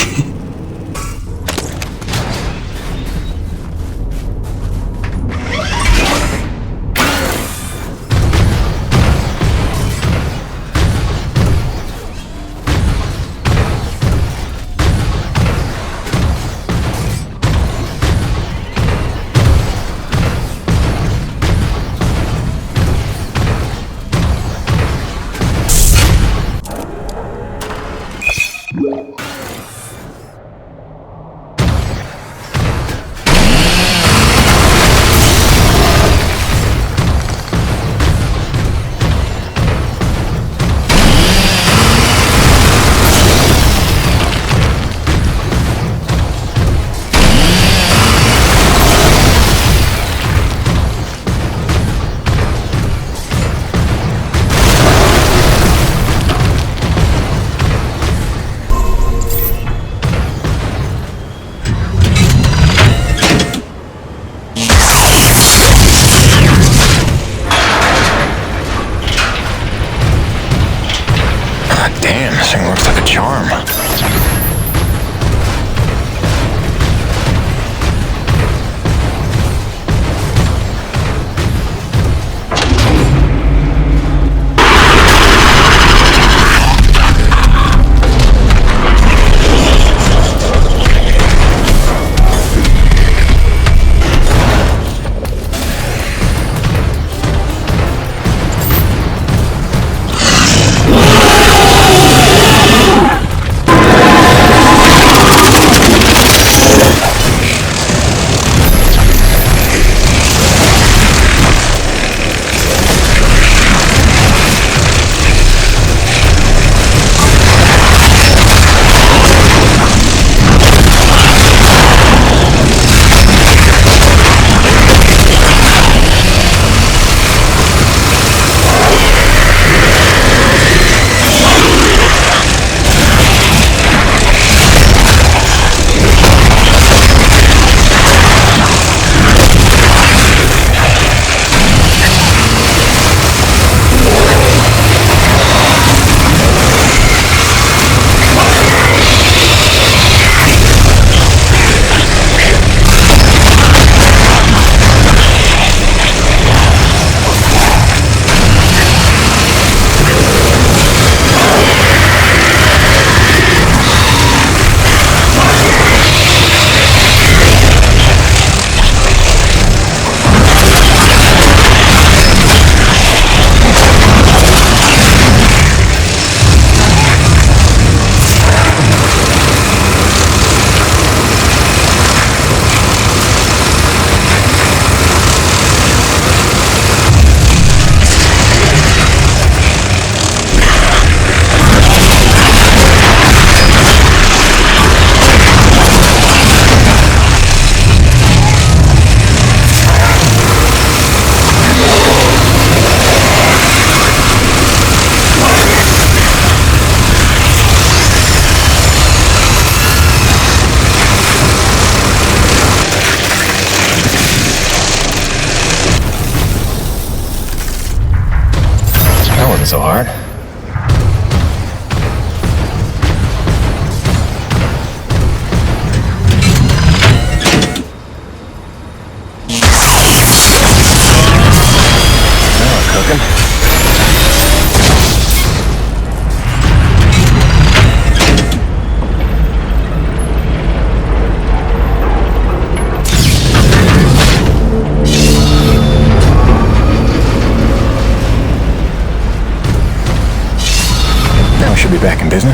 So hard.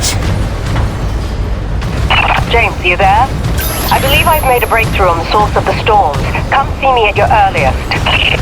this? James, you there? I believe I've made a breakthrough on the source of the storms. Come see me at your earliest.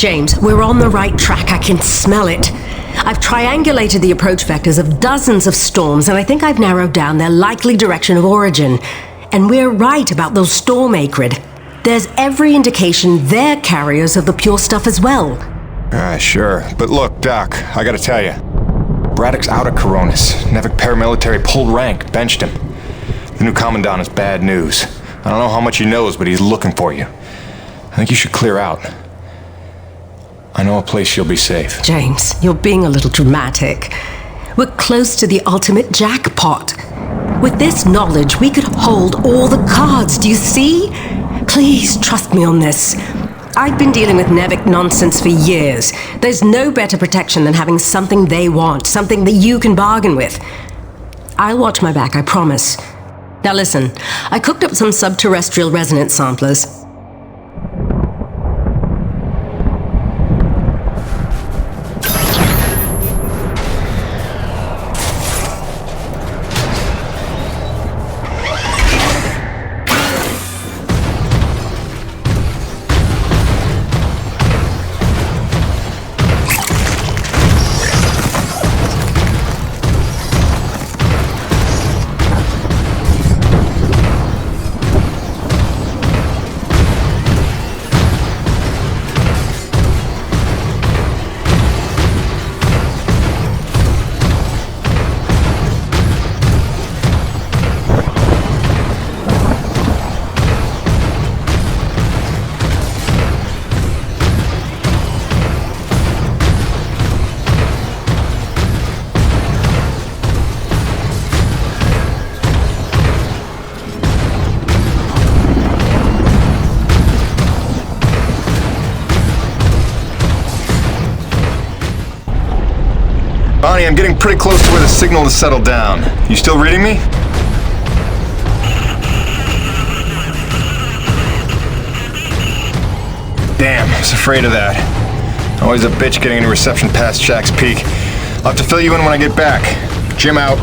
James, we're on the right track. I can smell it. I've triangulated the approach vectors of dozens of storms, and I think I've narrowed down their likely direction of origin. And we're right about those storm acrid. There's every indication they're carriers of the pure stuff as well. Sure. But look, Doc, I gotta tell you. Braddock's out of Coronis. Nevik paramilitary pulled rank, benched him. The new commandant is bad news. I don't know how much he knows, but he's looking for you. I think you should clear out. I know a place you'll be safe. James, you're being a little dramatic. We're close to the ultimate jackpot. With this knowledge, we could hold all the cards, do you see? Please, trust me on this. I've been dealing with Nevik nonsense for years. There's no better protection than having something they want, something that you can bargain with. I'll watch my back, I promise. Now listen, I cooked up some subterrestrial resonance samplers. Connie, I'm getting pretty close to where the signal has settled down. You still reading me? Damn, I was afraid of that. Always a bitch getting any reception past Shack's Peak. I'll have to fill you in when I get back. Jim out.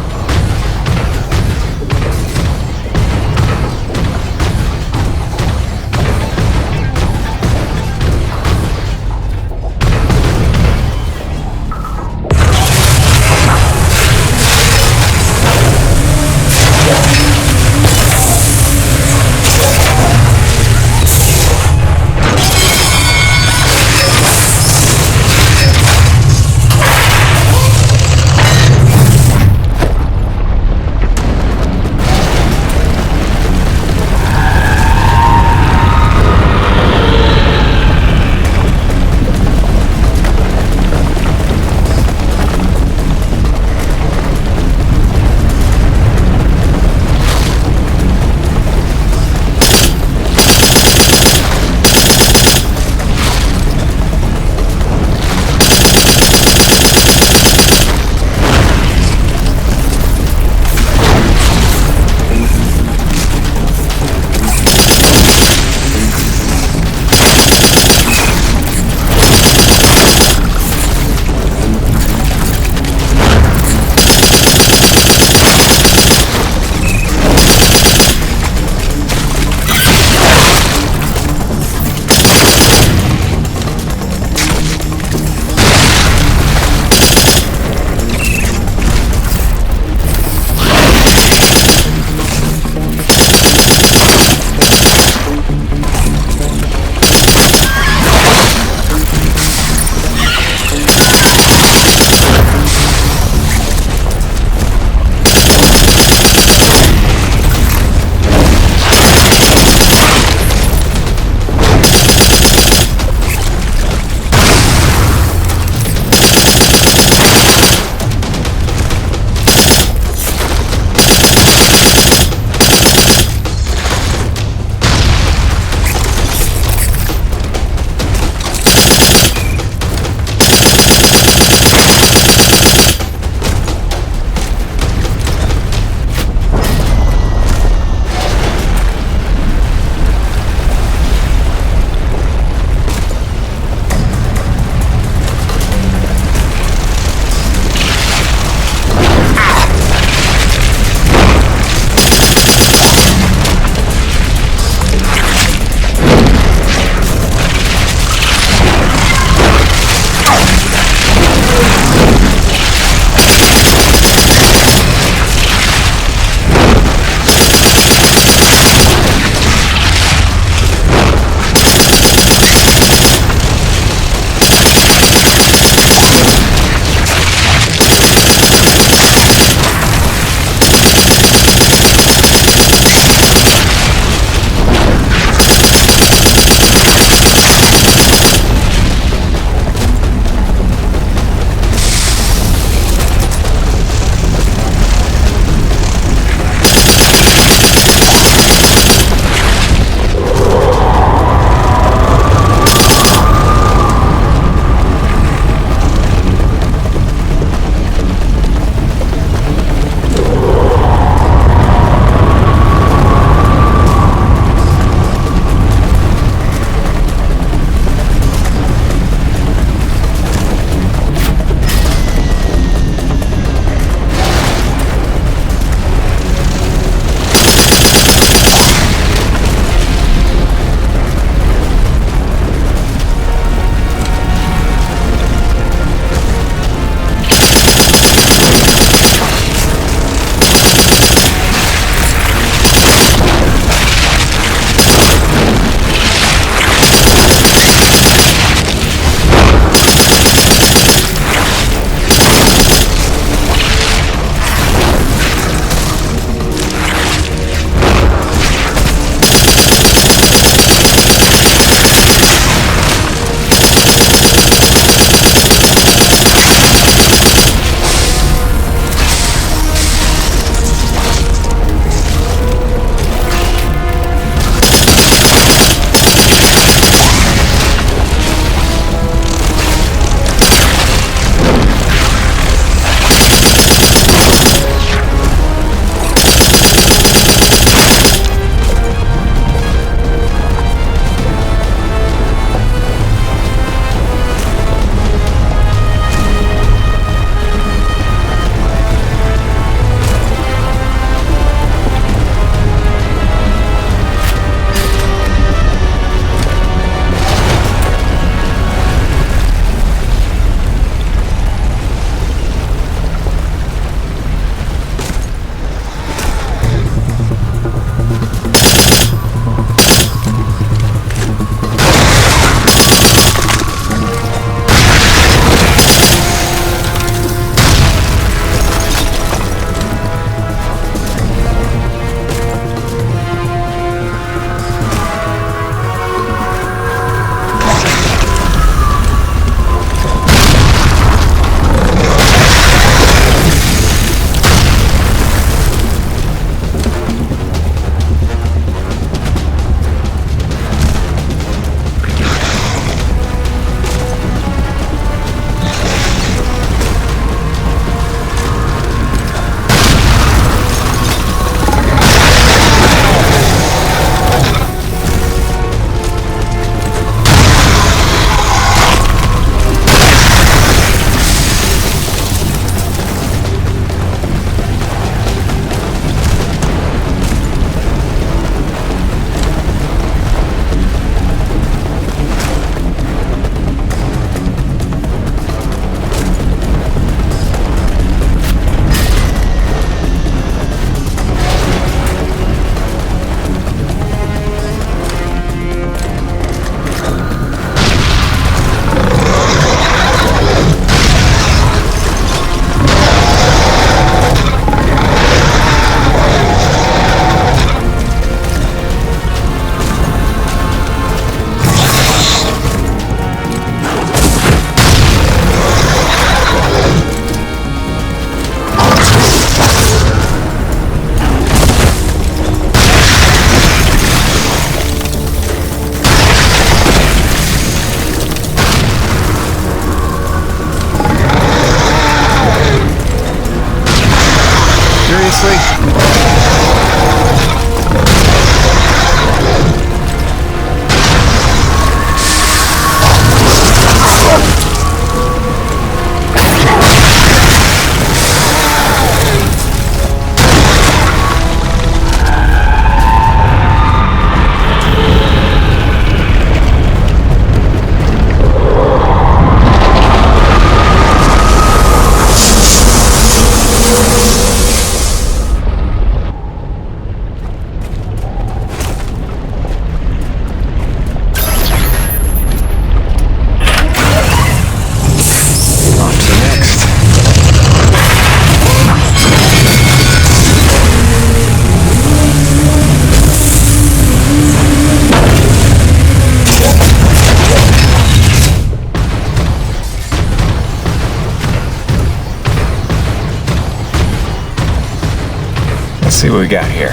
see what we got here.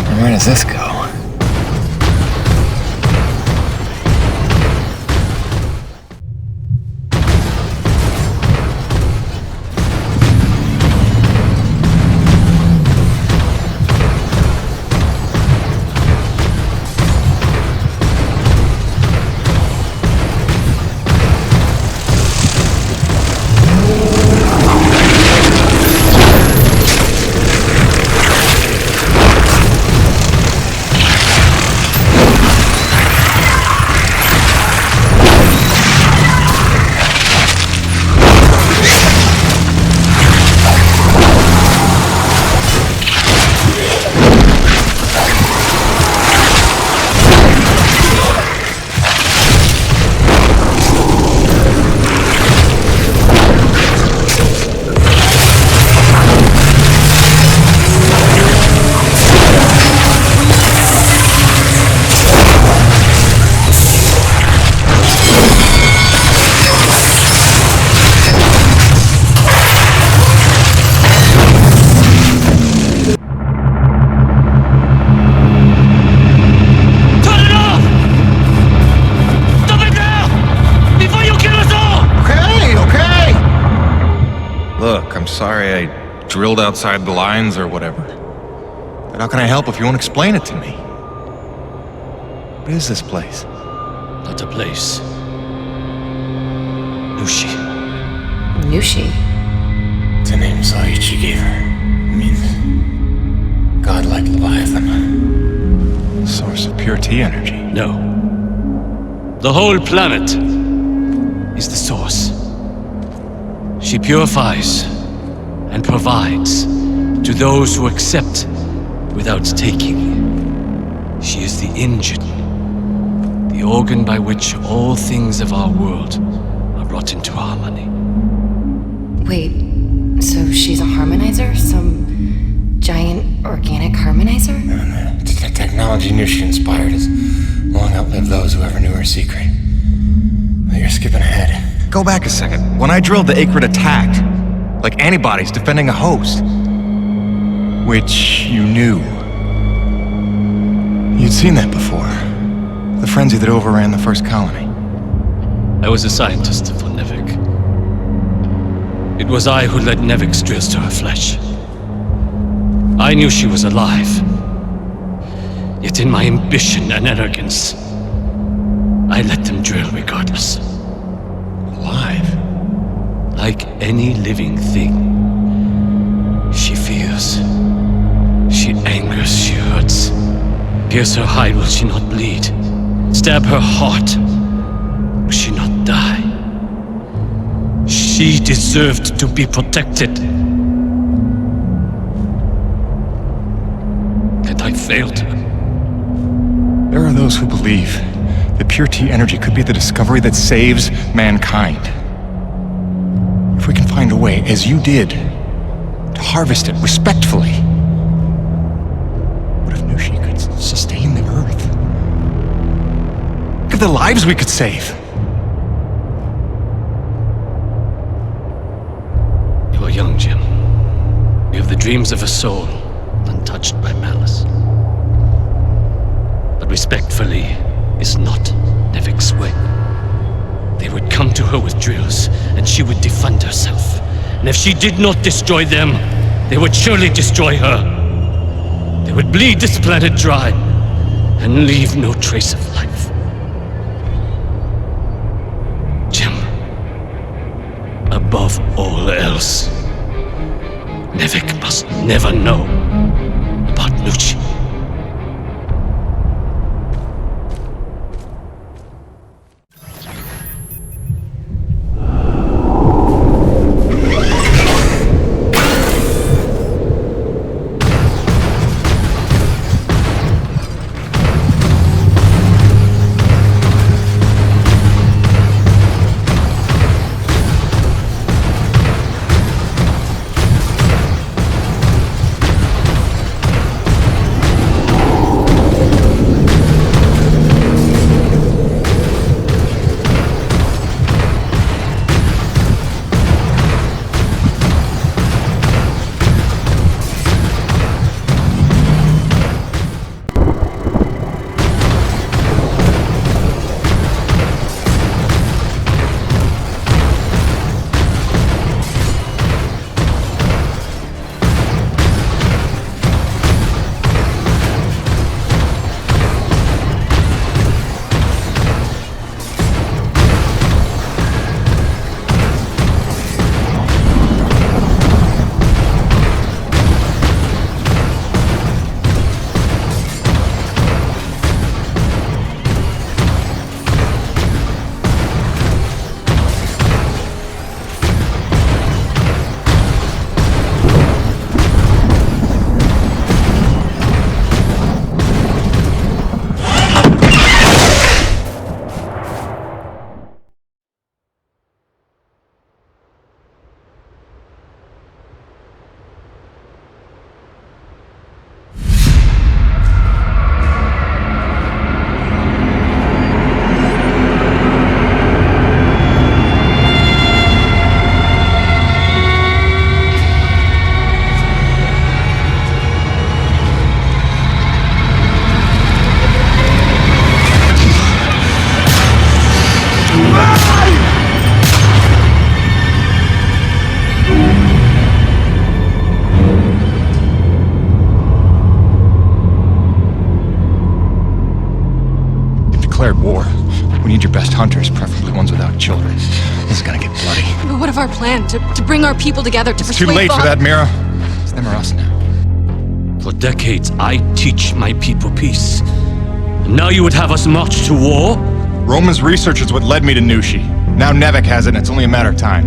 And where does this go? Sorry I drilled outside the lines or whatever. But how can I help if you won't explain it to me? What is this place? Not a place. Nushi. Nushi? It's a name Saichi gave her. It means godlike Leviathan. Source of pure T energy. No. The whole planet is the source. She purifies and provides to those who accept without taking. She is the engine, the organ by which all things of our world are brought into harmony. Wait, so she's a harmonizer? Some giant organic harmonizer? The technology Nushi inspired has long outlived those who ever knew her secret. But you're skipping ahead. Go back a second. When I drilled, the Akrid attacked. Like antibodies defending a host. Which you knew. You'd seen that before. The frenzy that overran the first colony. I was a scientist for Nevik. It was I who led Nevik's drills to her flesh. I knew she was alive. Yet in my ambition and arrogance, I let them drill regardless. Alive? Like any living thing. She fears. She angers, she hurts. Pierce her hide, will she not bleed? Stab her heart, will she not die? She deserved to be protected. And I failed her. There are those who believe that pure T energy could be the discovery that saves mankind. If we can find a way, as you did, to harvest it respectfully. What if Nushi could sustain the Earth? Look at the lives we could save. You are young, Jim. You have the dreams of a soul, untouched by malice. But respectfully is not Nevik's way. They would come to her with drills, and she would defend herself. And if she did not destroy them, they would surely destroy her. They would bleed this planet dry, and leave no trace of life. Jim, above all else, Nevik must never know about Nushi. declared war. We need your best hunters, preferably ones without children. This is gonna get bloody. But what of our plan? To bring our people together, to It's too persuade late for Bob- that, Mira. It's them or us now. For decades, I teach my people peace. And now you would have us march to war? Roman's research is what led me to Nushi. Now Nevik has it, and it's only a matter of time.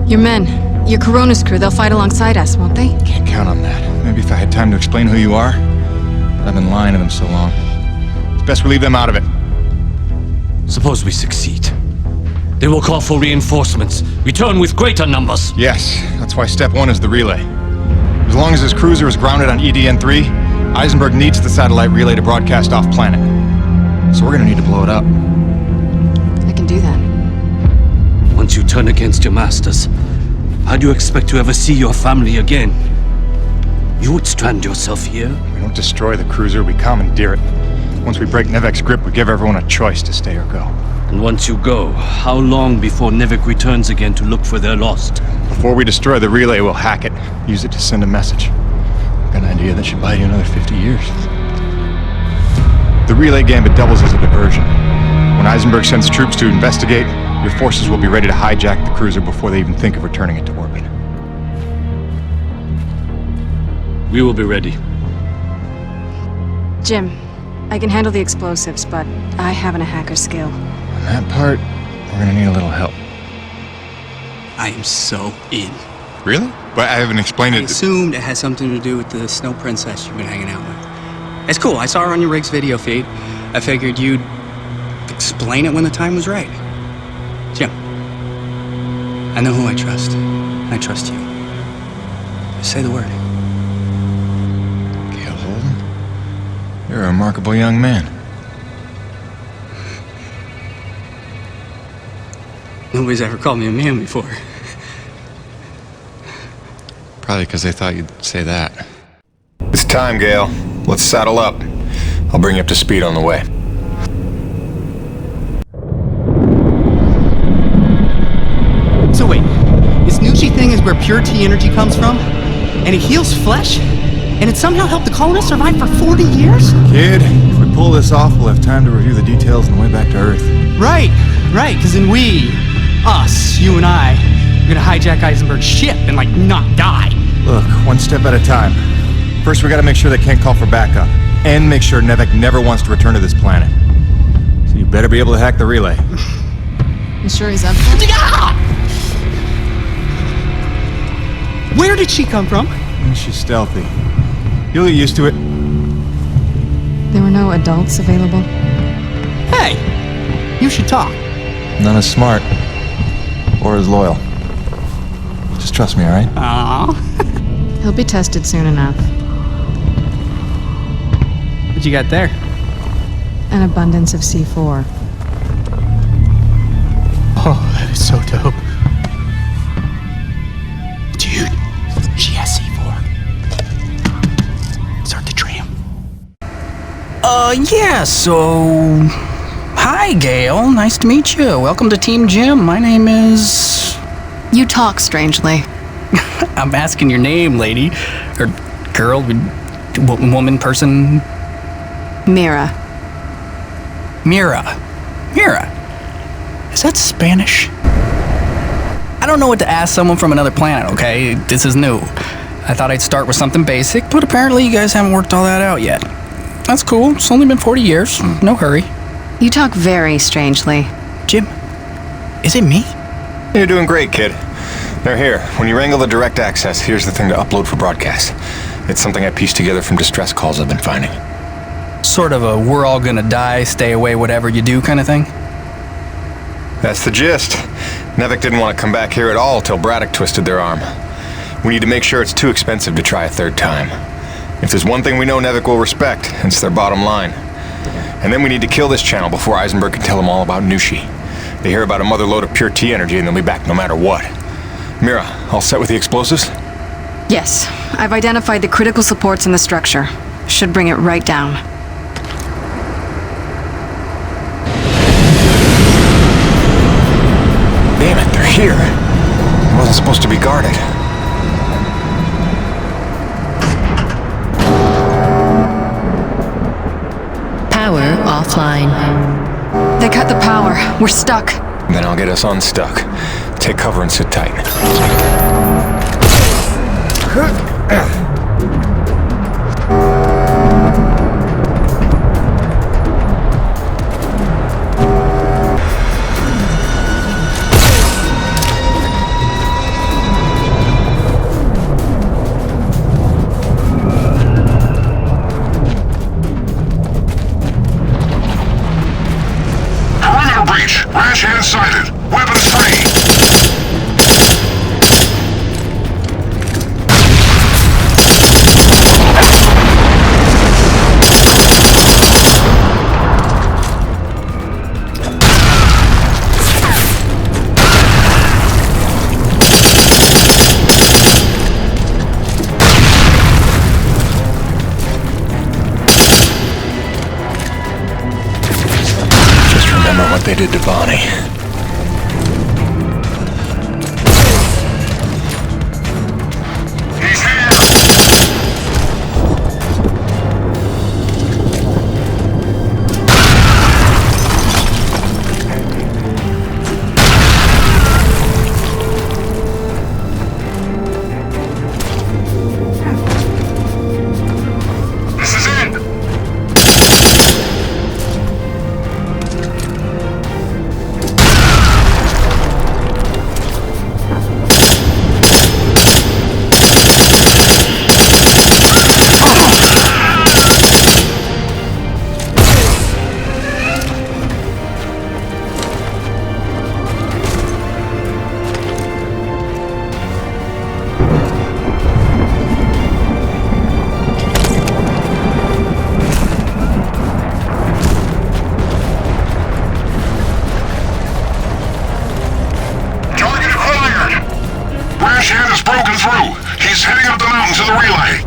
Your men, your Coronis crew, they'll fight alongside us, won't they? Can't count on that. Maybe if I had time to explain who you are. But I've been lying to them so long. It's best we leave them out of it. Suppose we succeed. They will call for reinforcements. Return with greater numbers. Yes, that's why step one is the relay. As long as his cruiser is grounded on EDN-3, Eisenberg needs the satellite relay to broadcast off-planet. So we're gonna need to blow it up. I can do that. Once you turn against your masters, how do you expect to ever see your family again? You would strand yourself here? We don't destroy the cruiser, we commandeer it. Once we break Nevik's grip, we give everyone a choice to stay or go. And once you go, how long before Nevik returns again to look for their lost? Before we destroy the relay, we'll hack it. Use it to send a message. Got an idea that should buy you another 50 years. The relay gambit doubles as a diversion. When Eisenberg sends troops to investigate, your forces will be ready to hijack the cruiser before they even think of returning it to orbit. We will be ready. Jim, I can handle the explosives, but I haven't a hacker skill. On that part, we're gonna need a little help. I am so in. Really? But I haven't explained I it. assumed it has something to do with the snow princess you've been hanging out with. It's cool. I saw her on your rig's video feed. I figured you'd explain it when the time was right. Jim, I know who I trust. I trust you. Just say the word. Gale Holden? You're a remarkable young man. Nobody's ever called me a man before. Probably because they thought you'd say that. It's time, Gale. Let's saddle up. I'll bring you up to speed on the way. So wait, this Nushi thing is where pure T energy comes from? And it heals flesh? And it somehow helped the colonists survive for 40 years? Kid, if we pull this off, we'll have time to review the details on the way back to Earth. Right, because then us, you and I, are gonna hijack Eisenberg's ship and, not die. Look, one step at a time. First, we gotta make sure they can't call for backup. And make sure Nevik never wants to return to this planet. So you better be able to hack the relay. You sure he's up for it? Where did she come from? She's stealthy. You'll get used to it. There were no adults available? Hey, you should talk. Not as smart. Or as loyal. Just trust me, alright? Aww. He'll be tested soon enough. What you got there? An abundance of C4. Oh, that is so dope. Dude, she has C4. Start the tram. Yeah, so... Hi, Gale. Nice to meet you. Welcome to Team Jim. My name is... You talk strangely. I'm asking your name, lady. Or girl, woman, person. Mira. Mira. Is that Spanish? I don't know what to ask someone from another planet, okay? This is new. I thought I'd start with something basic, but apparently you guys haven't worked all that out yet. That's cool. It's only been 40 years. No hurry. You talk very strangely. Jim, is it me? You're doing great, kid. They're here. When you wrangle the direct access, here's the thing to upload for broadcast. It's something I pieced together from distress calls I've been finding. Sort of a we're all gonna die, stay away, whatever you do kind of thing? That's the gist. Nevik didn't want to come back here at all till Braddock twisted their arm. We need to make sure it's too expensive to try a third time. If there's one thing we know Nevik will respect, it's their bottom line. And then we need to kill this channel before Eisenberg can tell them all about Nushi. They hear about a mother load of pure T energy and they'll be back no matter what. Mira, all set with the explosives? Yes. I've identified the critical supports in the structure. Should bring it right down. Damn it, they're here. It wasn't supposed to be guarded. Power offline. They cut the power. We're stuck. Then I'll get us unstuck. Take cover and sit tight. Perimeter breach! Ranch hand sighted! Weapons free! Remember what they did to Bonnie. This is it! Ranch has broken through. He's heading up the mountain to the relay.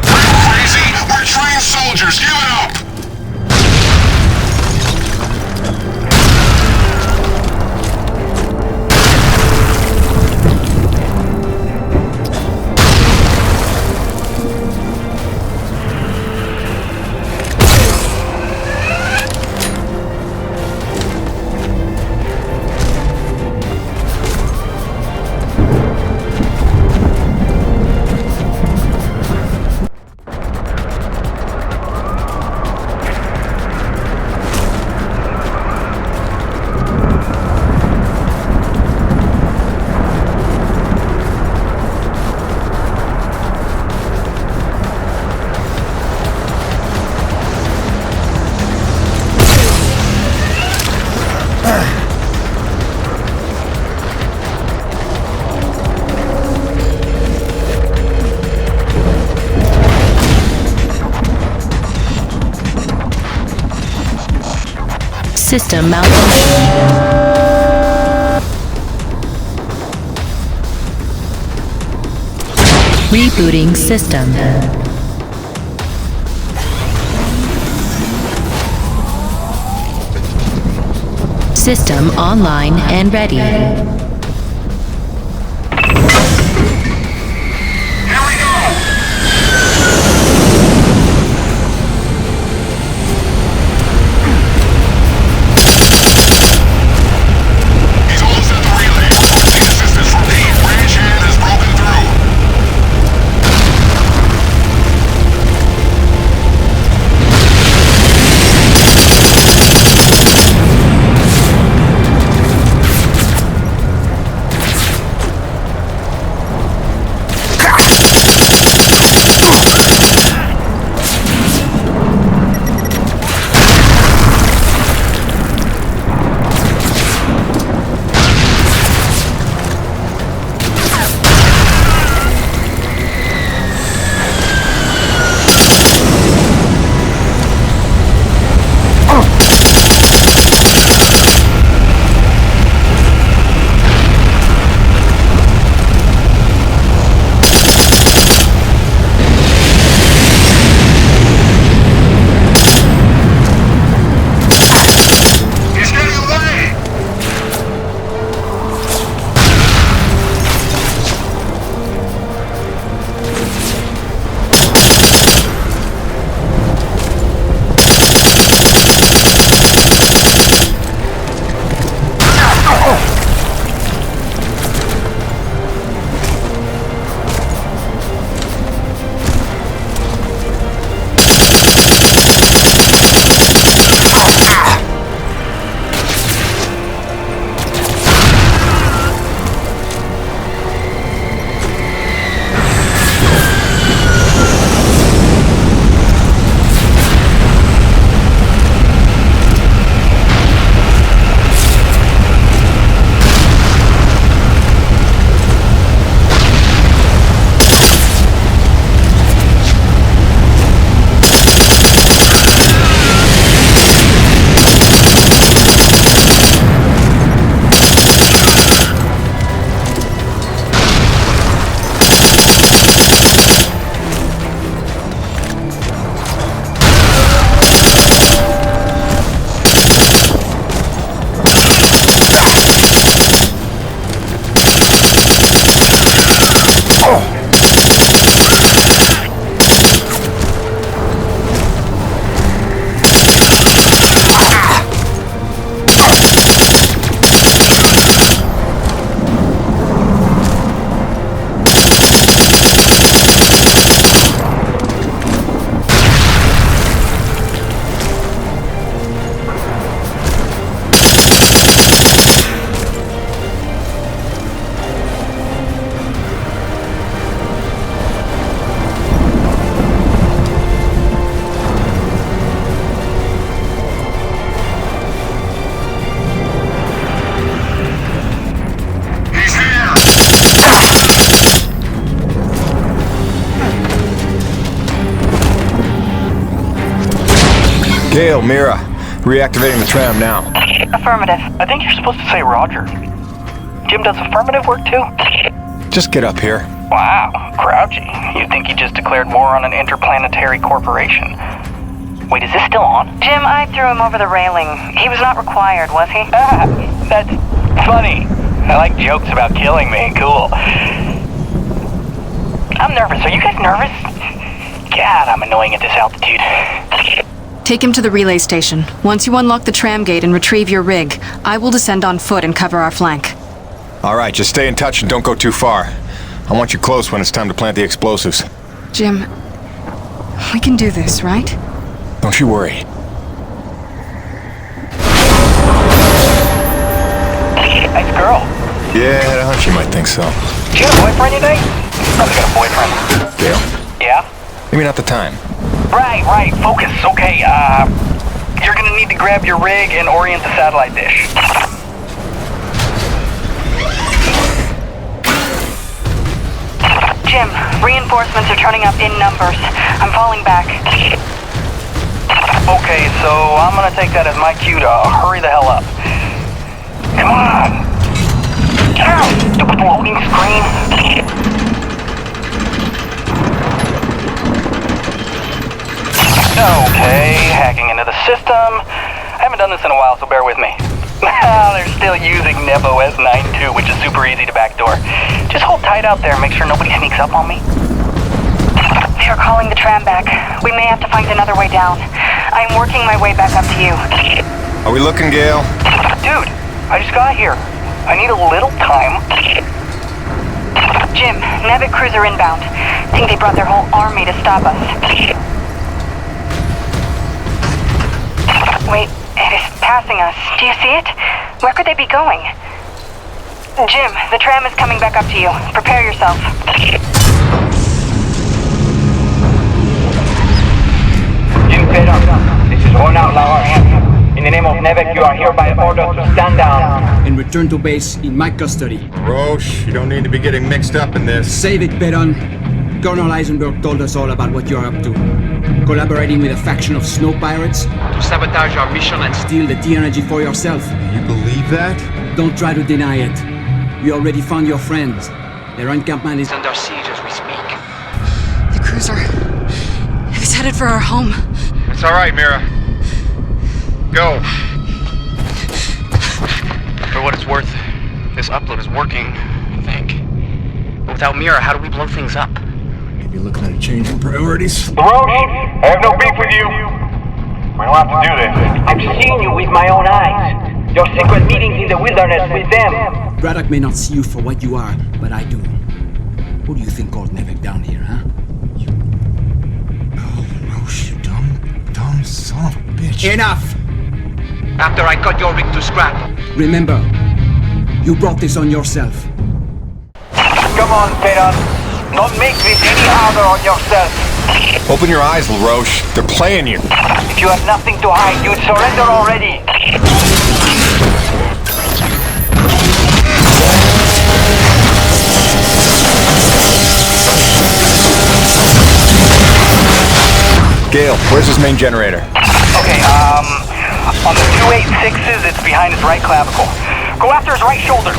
Crazy? We're trained soldiers. Give it up. System malfunction. Rebooting system. System online and ready. Gale, Mira. Reactivating the tram now. Affirmative. I think you're supposed to say Roger. Jim does affirmative work too? Just get up here. Wow, grouchy. You'd think he just declared war on an interplanetary corporation. Wait, is this still on? Jim, I threw him over the railing. He was not required, was he? Ah, that's funny. I like jokes about killing me. Cool. I'm nervous. Are you guys nervous? God, I'm annoying at this altitude. Take him to the relay station. Once you unlock the tram gate and retrieve your rig, I will descend on foot and cover our flank. All right, just stay in touch and don't go too far. I want you close when it's time to plant the explosives. Jim, we can do this, right? Don't you worry. Nice girl. Yeah, I had a hunch you might think so. Did you have a boyfriend today? Probably got a boyfriend. Gale? Yeah? Maybe not the time. Right. Focus. Okay, you're gonna need to grab your rig and orient the satellite dish. Jim, reinforcements are turning up in numbers. I'm falling back. Okay, so I'm gonna take that as my cue to hurry the hell up. Come on! Ow! Stupid loading screen! Okay, hacking into the system. I haven't done this in a while, so bear with me. They're still using NevOS 9.2, which is super easy to backdoor. Just hold tight out there and make sure nobody sneaks up on me. They're calling the tram back. We may have to find another way down. I'm working my way back up to you. Are we looking, Gale? Dude, I just got here. I need a little time. Jim, Nevik cruiser inbound. Think they brought their whole army to stop us. Wait, it is passing us. Do you see it? Where could they be going? Jim, the tram is coming back up to you. Prepare yourself. Jim Fedon, this is Ron Outlaw. In the name of Nevik, you are hereby ordered to stand down. And return to base in my custody. Roche, you don't need to be getting mixed up in this. Save it, Pedon. Colonel Eisenberg told us all about what you're up to. Collaborating with a faction of snow pirates to sabotage our mission and steal the T-energy for yourself. You believe that? Don't try to deny it. We already found your friends. Their encampment is under siege as we speak. The cruiser is headed for our home. It's all right, Mira. Go. For what it's worth, this upload is working, I think. But without Mira, how do we blow things up? Maybe looking at a change in priorities. Roche, I have no beef with you. We don't have to do this. I've seen you with my own eyes. Your secret meetings in the wilderness with them. Braddock may not see you for what you are, but I do. Who do you think called Nevik down here, huh? Oh, Roche, you dumb son of a bitch. Enough! After I cut your rig to scrap. Remember, you brought this on yourself. Come on, Fedon. Don't make this any harder on yourself. Open your eyes, LaRoche. They're playing you. If you had nothing to hide, you'd surrender already. Gale, where's his main generator? Okay, on the 286s, it's behind his right clavicle. Go after his right shoulder.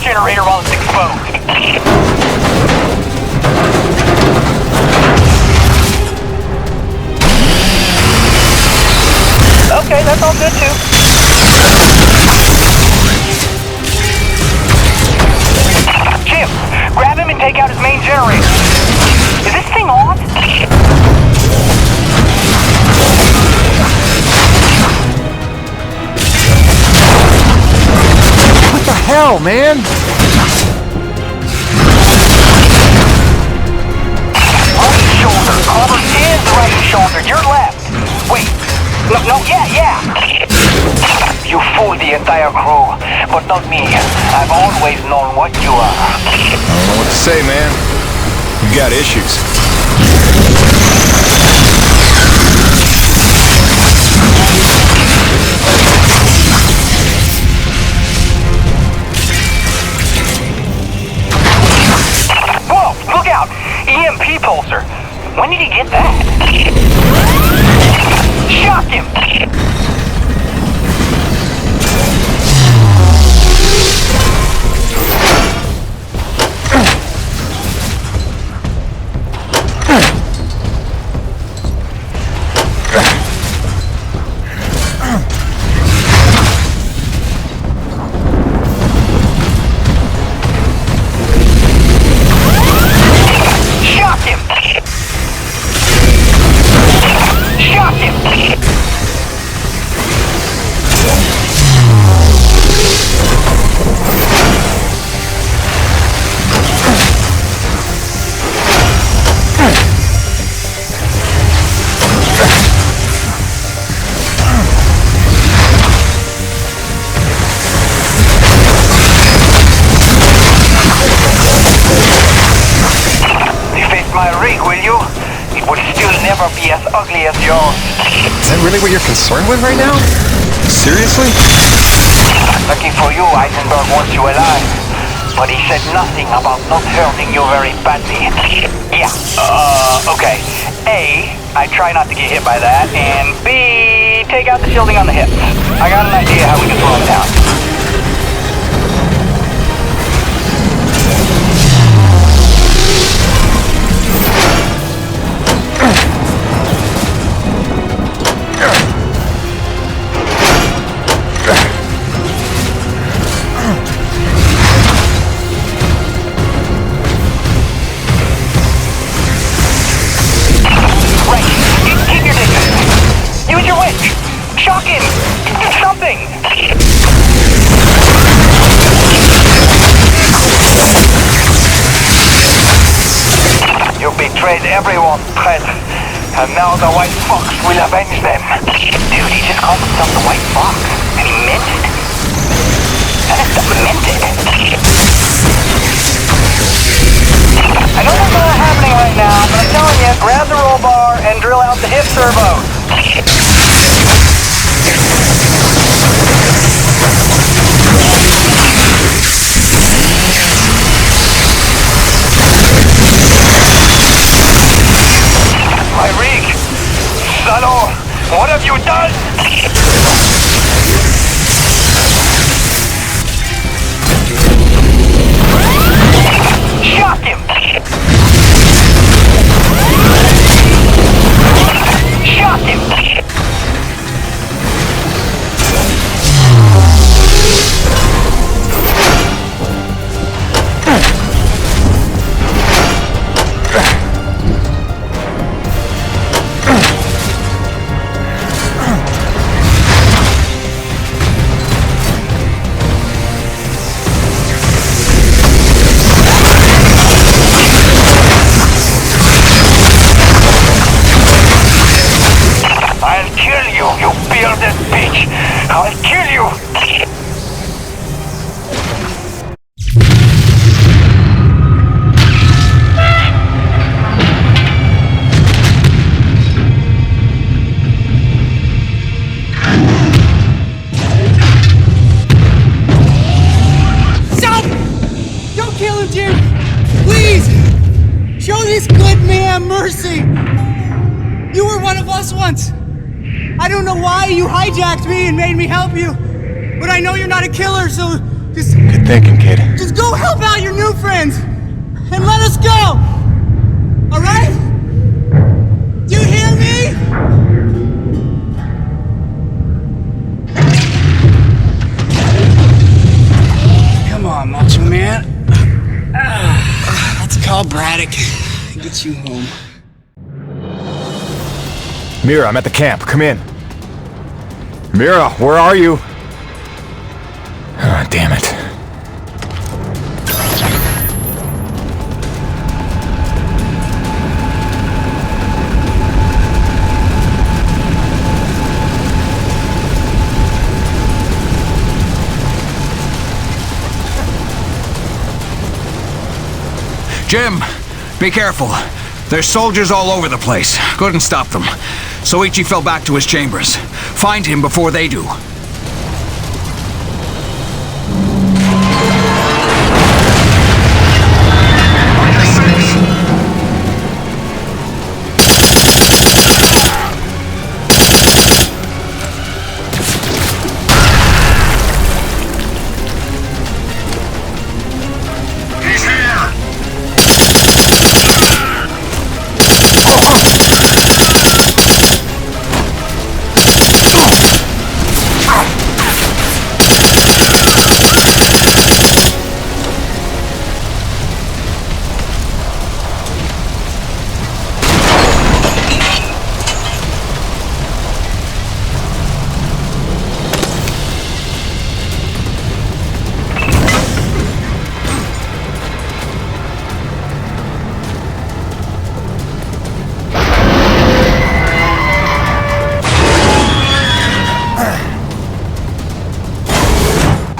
Generator while it's exposed. Okay, that's all good too. Jim, grab him and take out his main generator. Is this thing on? What the hell, man? Holy shoulder. Culver's is right shoulder. Your left. Wait. No, yeah. You fooled the entire crew, but not me. I've always known what you are. I don't know what to say, man. You got issues. Whoa, look out! EMP pulsar. When did he get that? Shock him! Be as ugly as yours. Is that really what you're concerned with right now? Seriously? Lucky for you, Eisenberg wants you alive. But he said nothing about not hurting you very badly. Yeah, okay. A, I try not to get hit by that, and B, take out the shielding on the hips. I got an idea how we can slow him down. Everyone present, and now the White Fox will avenge them. Dude, he just called himself the White Fox, and he meant it. That is meant it. I know there's a lot happening right now, but I'm telling you, grab the roll bar and drill out the hip servos. Salo, what have you done? Shock him! Shock him! mercy! You were one of us once! I don't know why you hijacked me and made me help you, but I know you're not a killer, so just... Good thinking, kid. Just go help out your new friends! And let us go! Alright? Do you hear me? Come on, Macho Man. Let's call Braddock and get you home. Mira, I'm at the camp. Come in. Mira, where are you? Ah, damn it. Jim, be careful. There's soldiers all over the place. Couldn't stop them. Soichi fell back to his chambers. Find him before they do.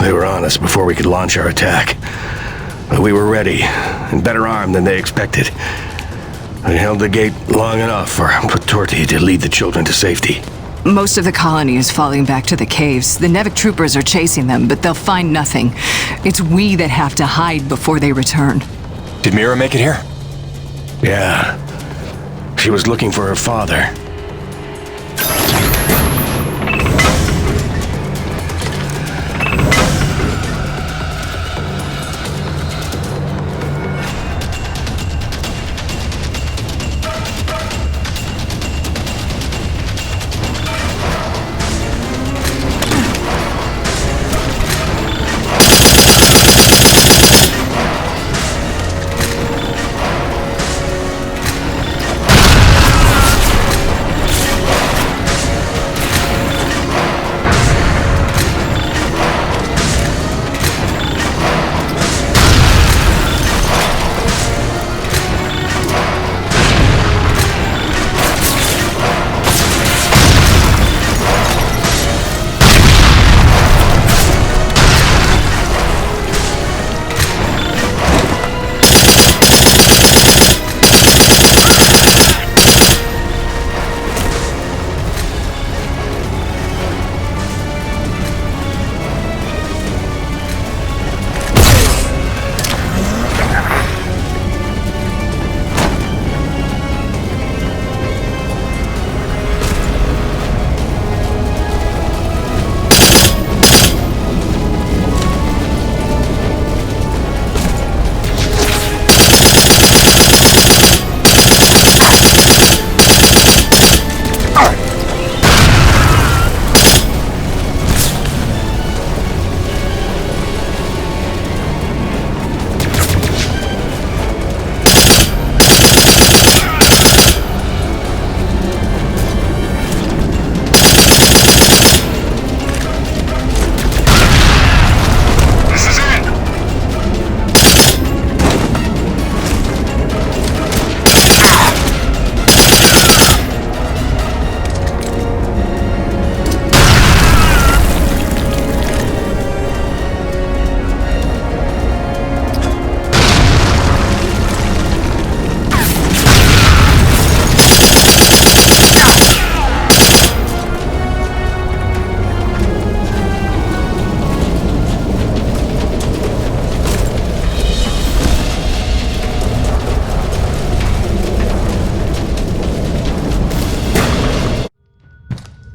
They were on us before we could launch our attack. But we were ready, and better armed than they expected. I held the gate long enough for Patorti to lead the children to safety. Most of the colony is falling back to the caves. The Nevik troopers are chasing them, but they'll find nothing. It's we that have to hide before they return. Did Mira make it here? Yeah. She was looking for her father.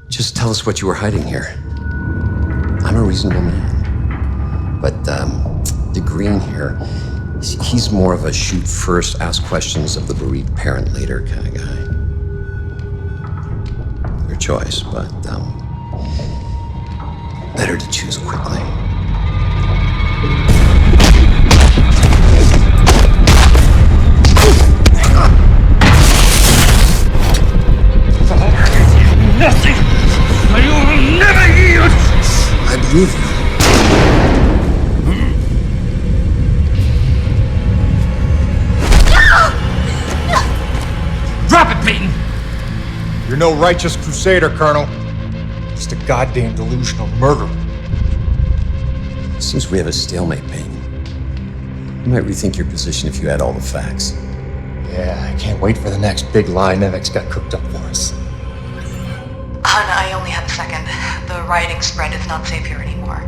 Just tell us what you were hiding here. I'm a reasonable man. But, the Green here, he's more of a shoot first, ask questions of the bereaved parent later kind of guy. Your choice, but, better to choose quickly. Nothing! You will never yield! I believe you. Drop it, Peyton! You're no righteous crusader, Colonel. Just a goddamn delusional murderer. Seems we have a stalemate, Peyton. You might rethink your position if you had all the facts. Yeah, I can't wait for the next big lie Nevek's got cooked up for us. Hun, I only have a second. The rioting spread. It's not safe here anymore.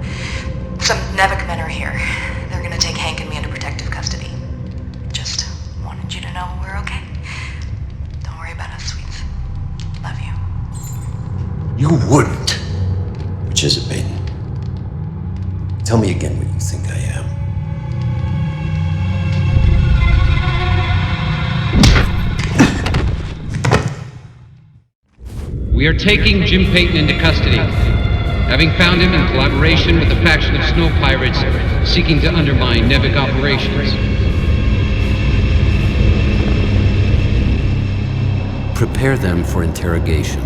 Some Nevek men are here. They're gonna take Hank and me into protective custody. Just wanted you to know we're okay. Don't worry about us, sweets. Love you. You wouldn't. Which is it, Peyton? Tell me again what you think I am. We are taking Jim Peyton into custody, having found him in collaboration with a faction of snow pirates seeking to undermine Nevek operations. Prepare them for interrogation.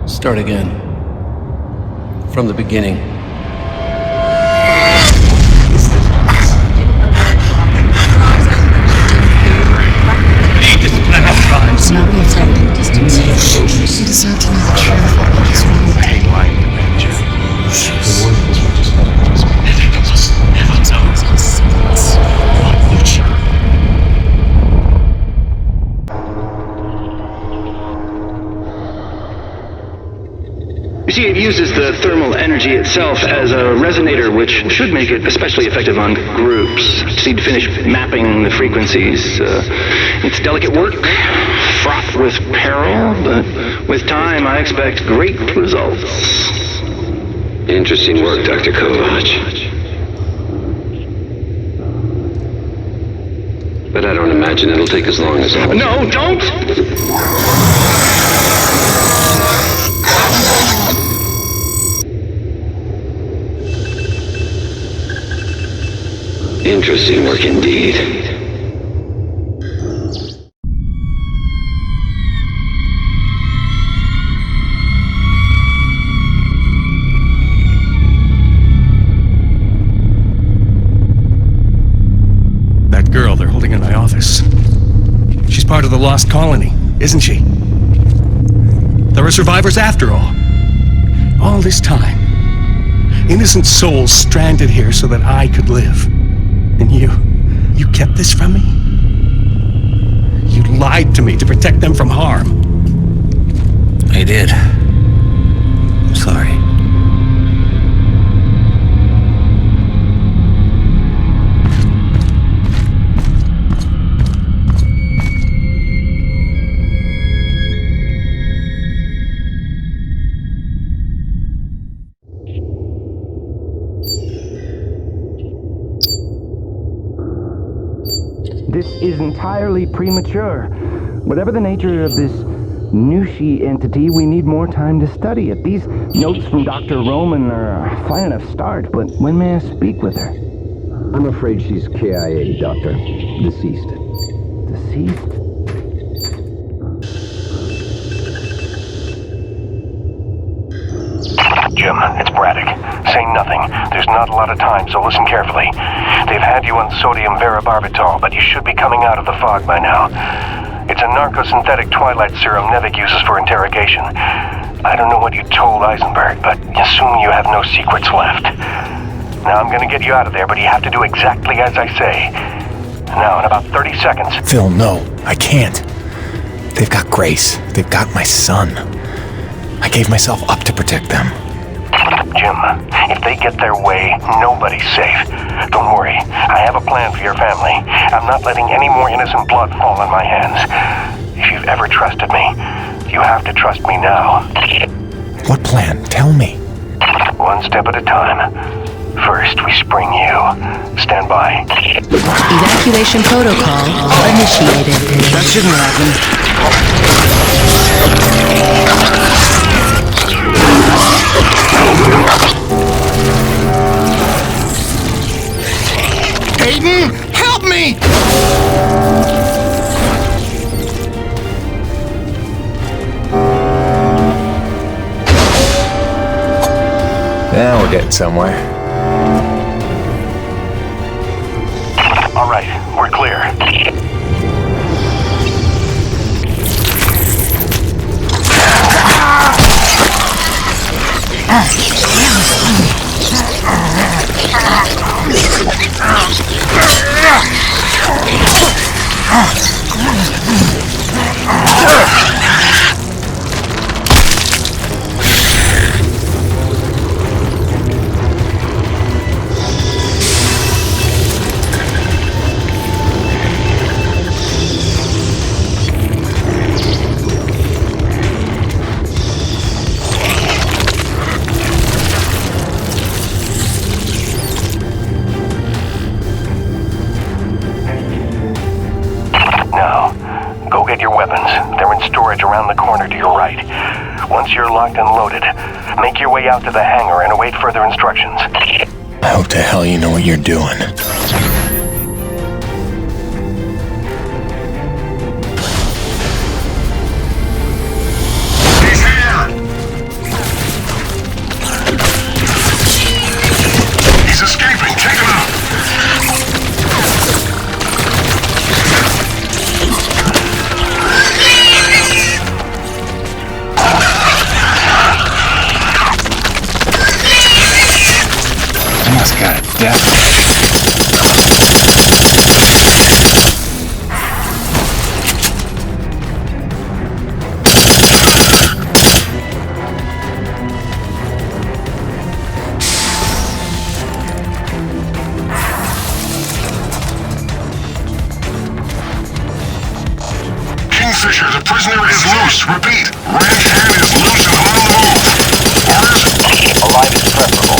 Start again. From the beginning. Not be afraid. Distance. You deserve to know the truth. I hate lying to manager. The word was what just happened. You see, it uses the thermal energy itself as a resonator, which should make it especially effective on groups. Just need to finish mapping the frequencies. It's delicate work, fraught with peril, but with time I expect great results. Interesting work, Dr. Kovac. But I don't imagine it'll take as long as... No, don't! Interesting work indeed. That girl they're holding in my office. She's part of the Lost Colony, isn't she? There are survivors after all. All this time. Innocent souls stranded here so that I could live. And you kept this from me? You lied to me to protect them from harm. I did. I'm sorry. This is entirely premature. Whatever the nature of this Nushi entity, we need more time to study it. These notes from Dr. Roman are a fine enough start, but when may I speak with her? I'm afraid she's KIA, Doctor. Deceased. Deceased? Jim, it's Braddock. Say nothing. There's not a lot of time, so listen carefully. They've had you on sodium varibarbital, but you should be coming out of the fog by now. It's a narcosynthetic twilight serum Nevek uses for interrogation. I don't know what you told Eisenberg, but assume you have no secrets left. Now I'm gonna get you out of there, but you have to do exactly as I say. Now, in about 30 seconds... Phil, no, I can't. They've got Grace. They've got my son. I gave myself up to protect them. Jim, if they get their way, nobody's safe. Don't worry, I have a plan for your family. I'm not letting any more innocent blood fall on my hands. If you've ever trusted me, you have to trust me now. What plan? Tell me. One step at a time. First, we spring you. Stand by. Evacuation protocol initiated. That shouldn't happen. Hayden, help me! Now we're getting somewhere. All right, we're clear. Once you're locked and loaded, make your way out to the hangar and await further instructions. I hope to hell you know what you're doing. He's here! He's escaping! Take him out! Got it, definitely. Kingfisher, the prisoner is loose. Repeat, Red Hand is loose and on the move. Orders? Alive is preferable.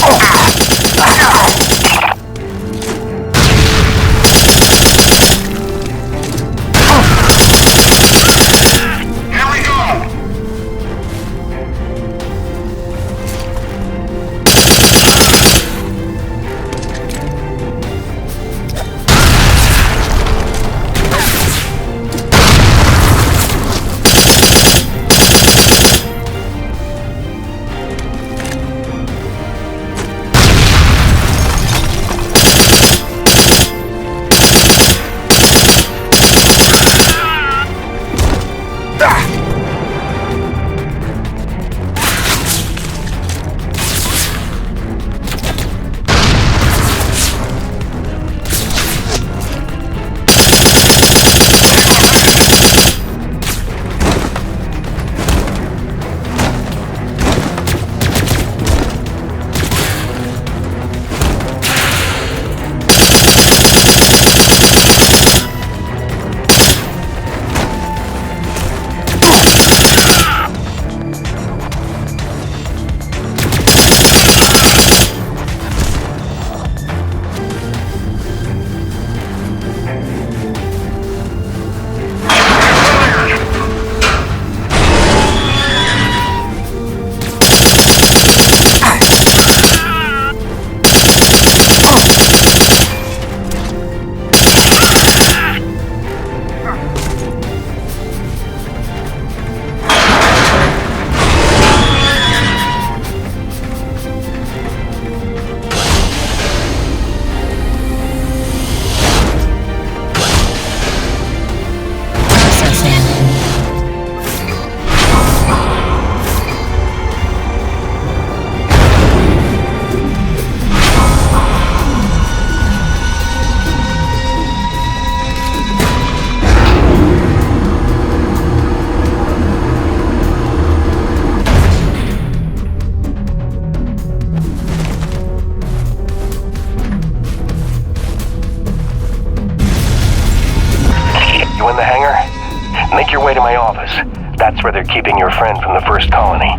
That's where they're keeping your friend from the first colony.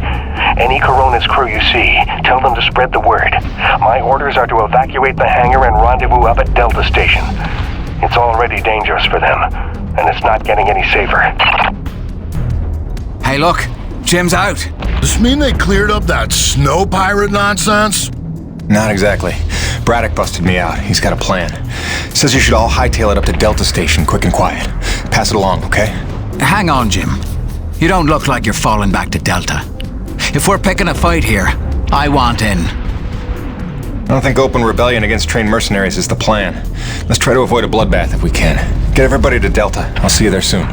Any Coronis crew you see, tell them to spread the word. My orders are to evacuate the hangar and rendezvous up at Delta Station. It's already dangerous for them, and it's not getting any safer. Hey, look. Jim's out. Does this mean they cleared up that snow pirate nonsense? Not exactly. Braddock busted me out. He's got a plan. Says you should all hightail it up to Delta Station, quick and quiet. Pass it along, okay? Hang on, Jim. You don't look like you're falling back to Delta. If we're picking a fight here, I want in. I don't think open rebellion against trained mercenaries is the plan. Let's try to avoid a bloodbath if we can. Get everybody to Delta. I'll see you there soon.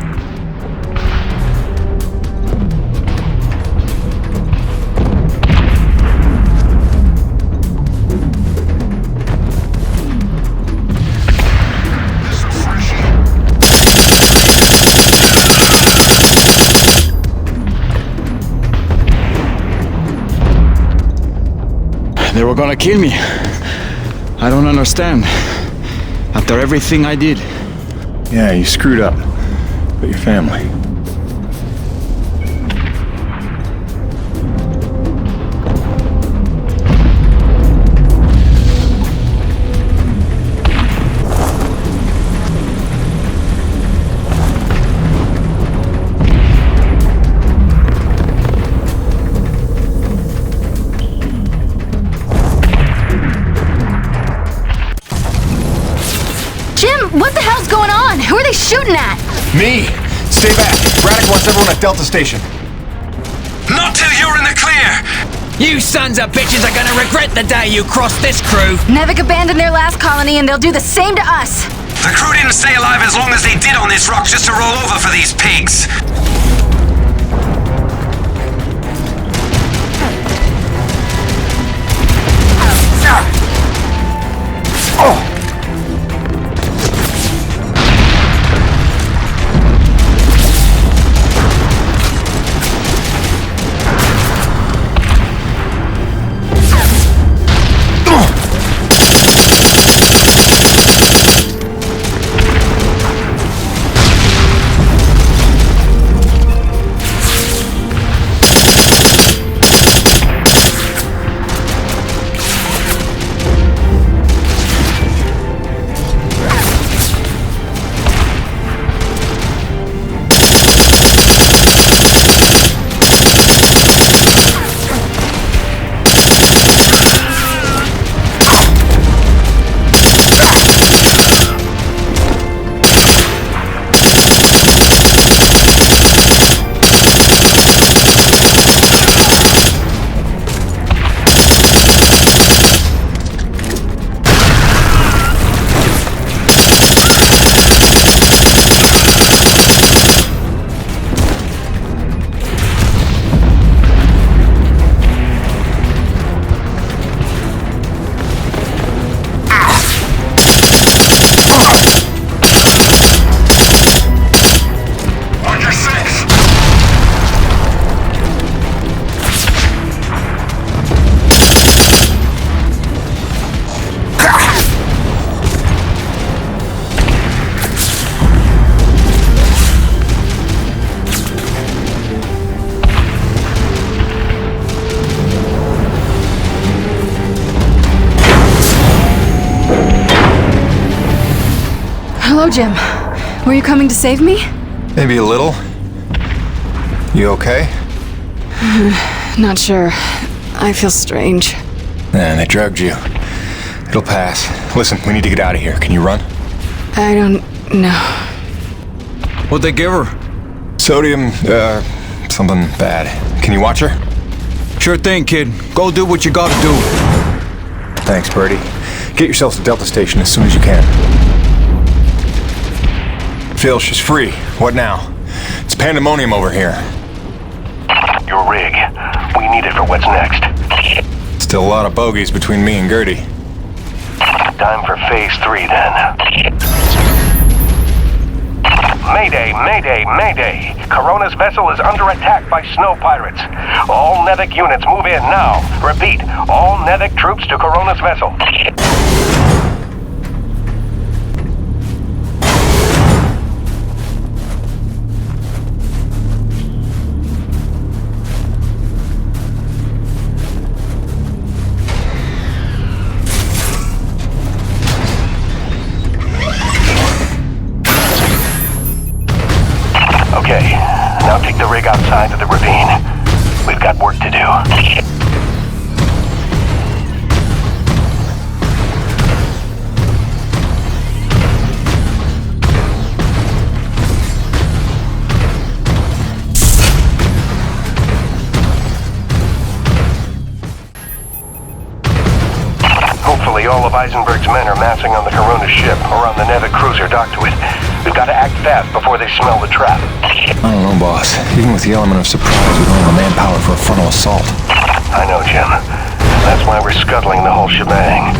were gonna kill me. I don't understand. After everything I did. Yeah, you screwed up. But your family. What the hell's going on? Who are they shooting at? Me! Stay back. Braddock wants everyone at Delta Station. Not till you're in the clear! You sons of bitches are gonna regret the day you crossed this crew. Nevik abandoned their last colony and they'll do the same to us. The crew didn't stay alive as long as they did on this rock just to roll over for these pigs. Hello, Jim. Were you coming to save me? Maybe a little. You okay? Not sure. I feel strange. Nah, they drugged you. It'll pass. Listen, we need to get out of here. Can you run? I don't know. What'd they give her? Sodium, something bad. Can you watch her? Sure thing, kid. Go do what you gotta do. Thanks, Birdie. Get yourself to Delta Station as soon as you can. Phil, she's free. What now? It's pandemonium over here. Your rig. We need it for what's next. Still a lot of bogeys between me and Gertie. Time for phase 3 then. Mayday, mayday, mayday! Corona's vessel is under attack by snow pirates. All Nevik units move in now. Repeat, all Nevik troops to Corona's vessel. Okay, now take the rig outside to the ravine. We've got work to do. Hopefully all of Eisenberg's men are massing on the Corona ship or on the Nevik cruiser docked to it. We've got to act fast before they smell the trap. I don't know, boss. Even with the element of surprise, we don't have the manpower for a frontal assault. I know, Jim. That's why we're scuttling the whole shebang.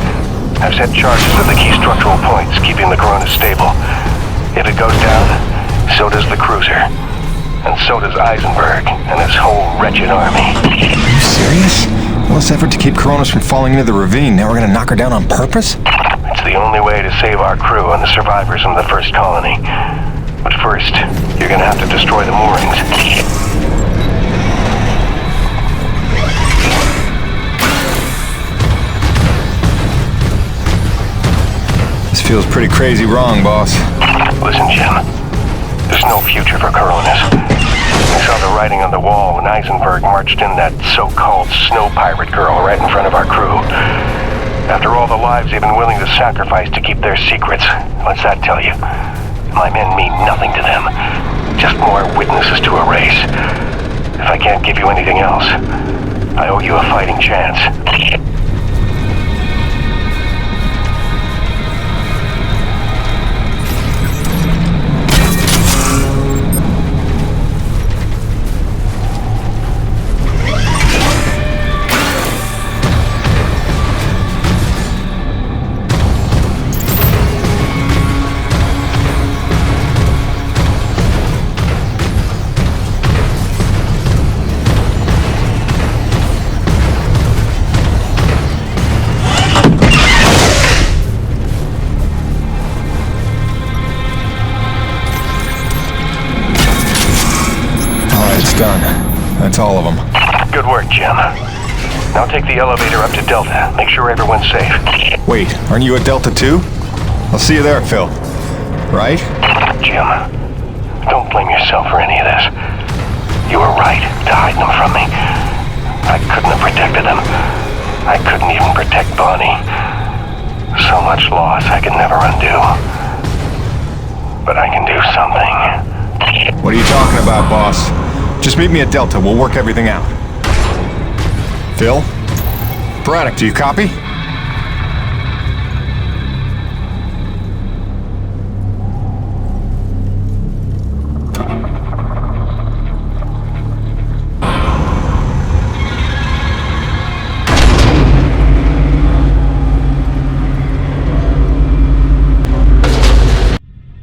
I've set charges at the key structural points, keeping the Corona stable. If it goes down, so does the cruiser. And so does Eisenberg and his whole wretched army. Are you serious? All this effort to keep Coronis from falling into the ravine, now we're gonna knock her down on purpose? It's the only way to save our crew and the survivors from the first colony. But first, you're gonna have to destroy the moorings. This feels pretty crazy wrong, boss. Listen, Jim. There's no future for Coronis. I saw the writing on the wall when Eisenberg marched in that so-called snow pirate girl right in front of our crew. After all the lives they've been willing to sacrifice to keep their secrets, what's that tell you? My men mean nothing to them. Just more witnesses to a race. If I can't give you anything else, I owe you a fighting chance. That's all of them. Good work, Jim. Now take the elevator up to Delta. Make sure everyone's safe. Wait, aren't you at Delta too? I'll see you there, Phil. Right? Jim, don't blame yourself for any of this. You were right to hide them from me. I couldn't have protected them. I couldn't even protect Bonnie. So much loss I could never undo. But I can do something. What are you talking about, boss? Just meet me at Delta. We'll work everything out. Phil? Braddock, do you copy?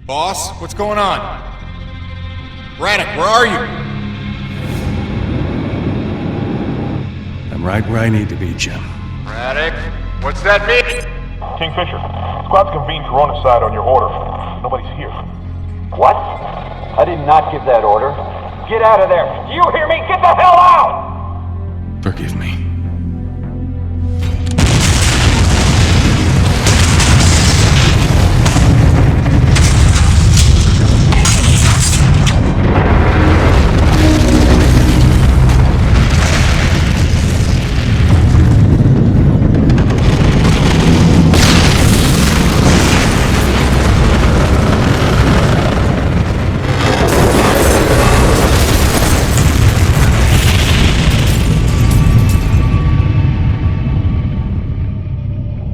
Boss, what's going on? Braddock, where are you? I'm right where I need to be, Jim. Braddock, what's that mean? Kingfisher, squad's convened Coronis side on your order. Nobody's here. What? I did not give that order. Get out of there. Do you hear me? Get the hell out! Forgive me.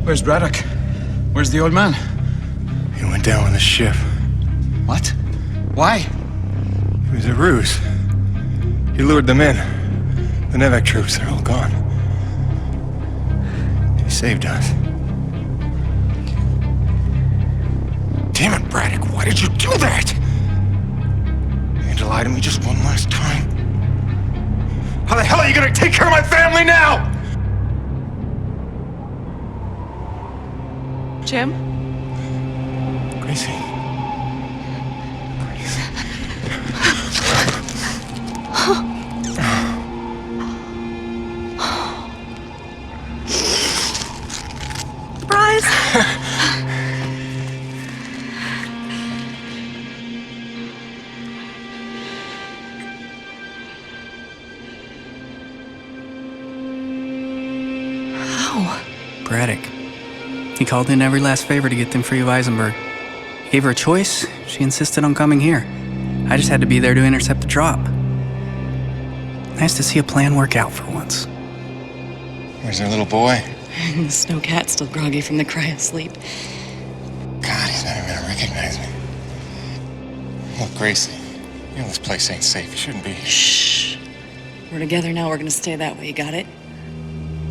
Where's Braddock? Where's the old man? He went down with the ship. What? Why? It was a ruse. He lured them in. The Nevek troops, they're all gone. He saved us. Damn it, Braddock, why did you do that? You had to lie to me just one last time. How the hell are you gonna take care of my family now? Jim? Gracie. Surprise! Braddock. He called in every last favor to get them free of Eisenberg. He gave her a choice. She insisted on coming here. I just had to be there to intercept the drop. Nice to see a plan work out for once. Where's their little boy? The snowcat's still groggy from the cryo sleep. God, he's not even gonna recognize me. Look, Gracie, you know this place ain't safe. You shouldn't be here. Shh. We're together now. We're gonna stay that way. You got it?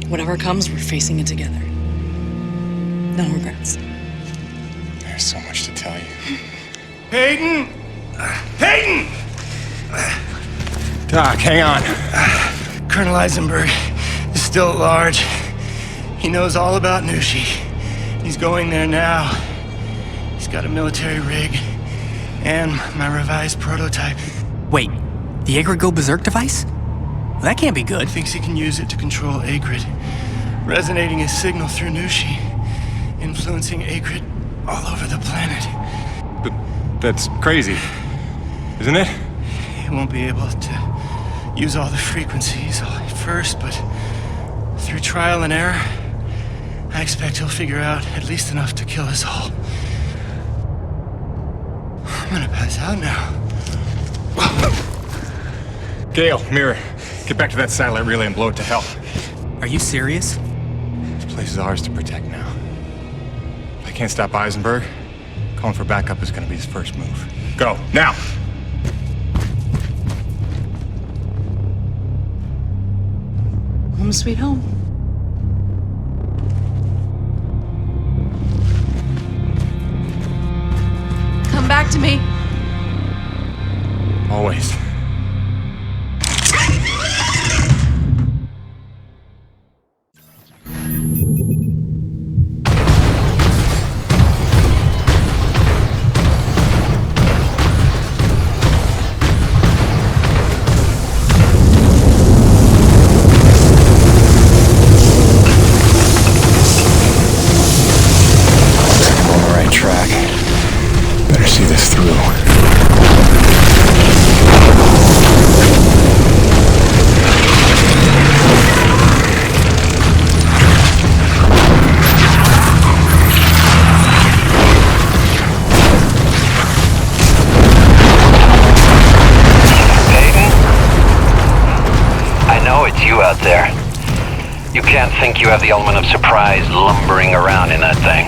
Whatever comes, we're facing it together. No regrets. There's so much to tell you. Peyton! Peyton! Doc, hang on. Colonel Eisenberg is still at large. He knows all about Nushi. He's going there now. He's got a military rig and my revised prototype. Wait, the Akrid Go Berserk device? That can't be good. Thinks he can use it to control Akrid, resonating his signal through Nushi, influencing Akrid all over the planet. But that's crazy, isn't it? He won't be able to use all the frequencies at first, but through trial and error, I expect he'll figure out at least enough to kill us all. I'm gonna pass out now. Gale, Mirror, get back to that satellite relay and blow it to hell. Are you serious? This place is ours to protect now. If I can't stop Eisenberg, calling for backup is gonna be his first move. Go, now! Home sweet home. Come back to me. Always. Think you have the element of surprise lumbering around in that thing.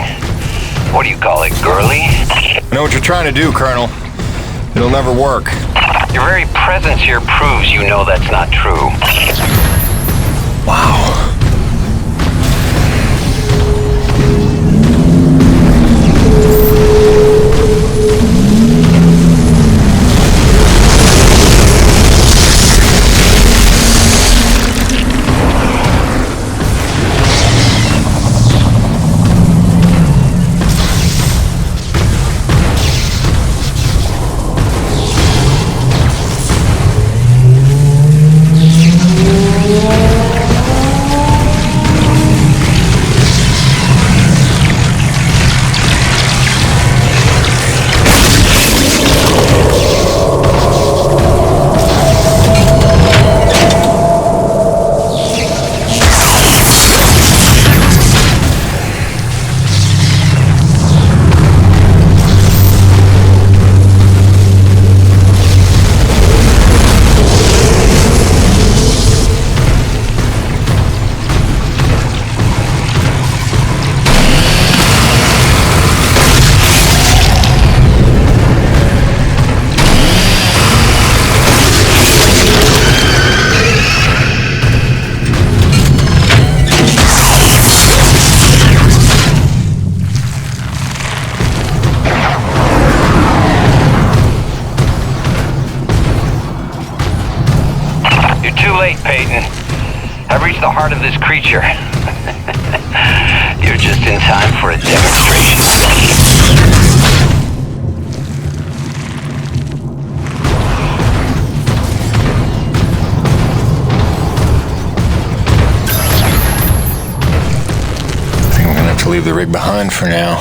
What do you call it, girly? I know what you're trying to do, Colonel. It'll never work. Your very presence here proves you know that's not true. Wow. The heart of this creature. You're just in time for a demonstration. I think we're gonna have to leave the rig behind for now.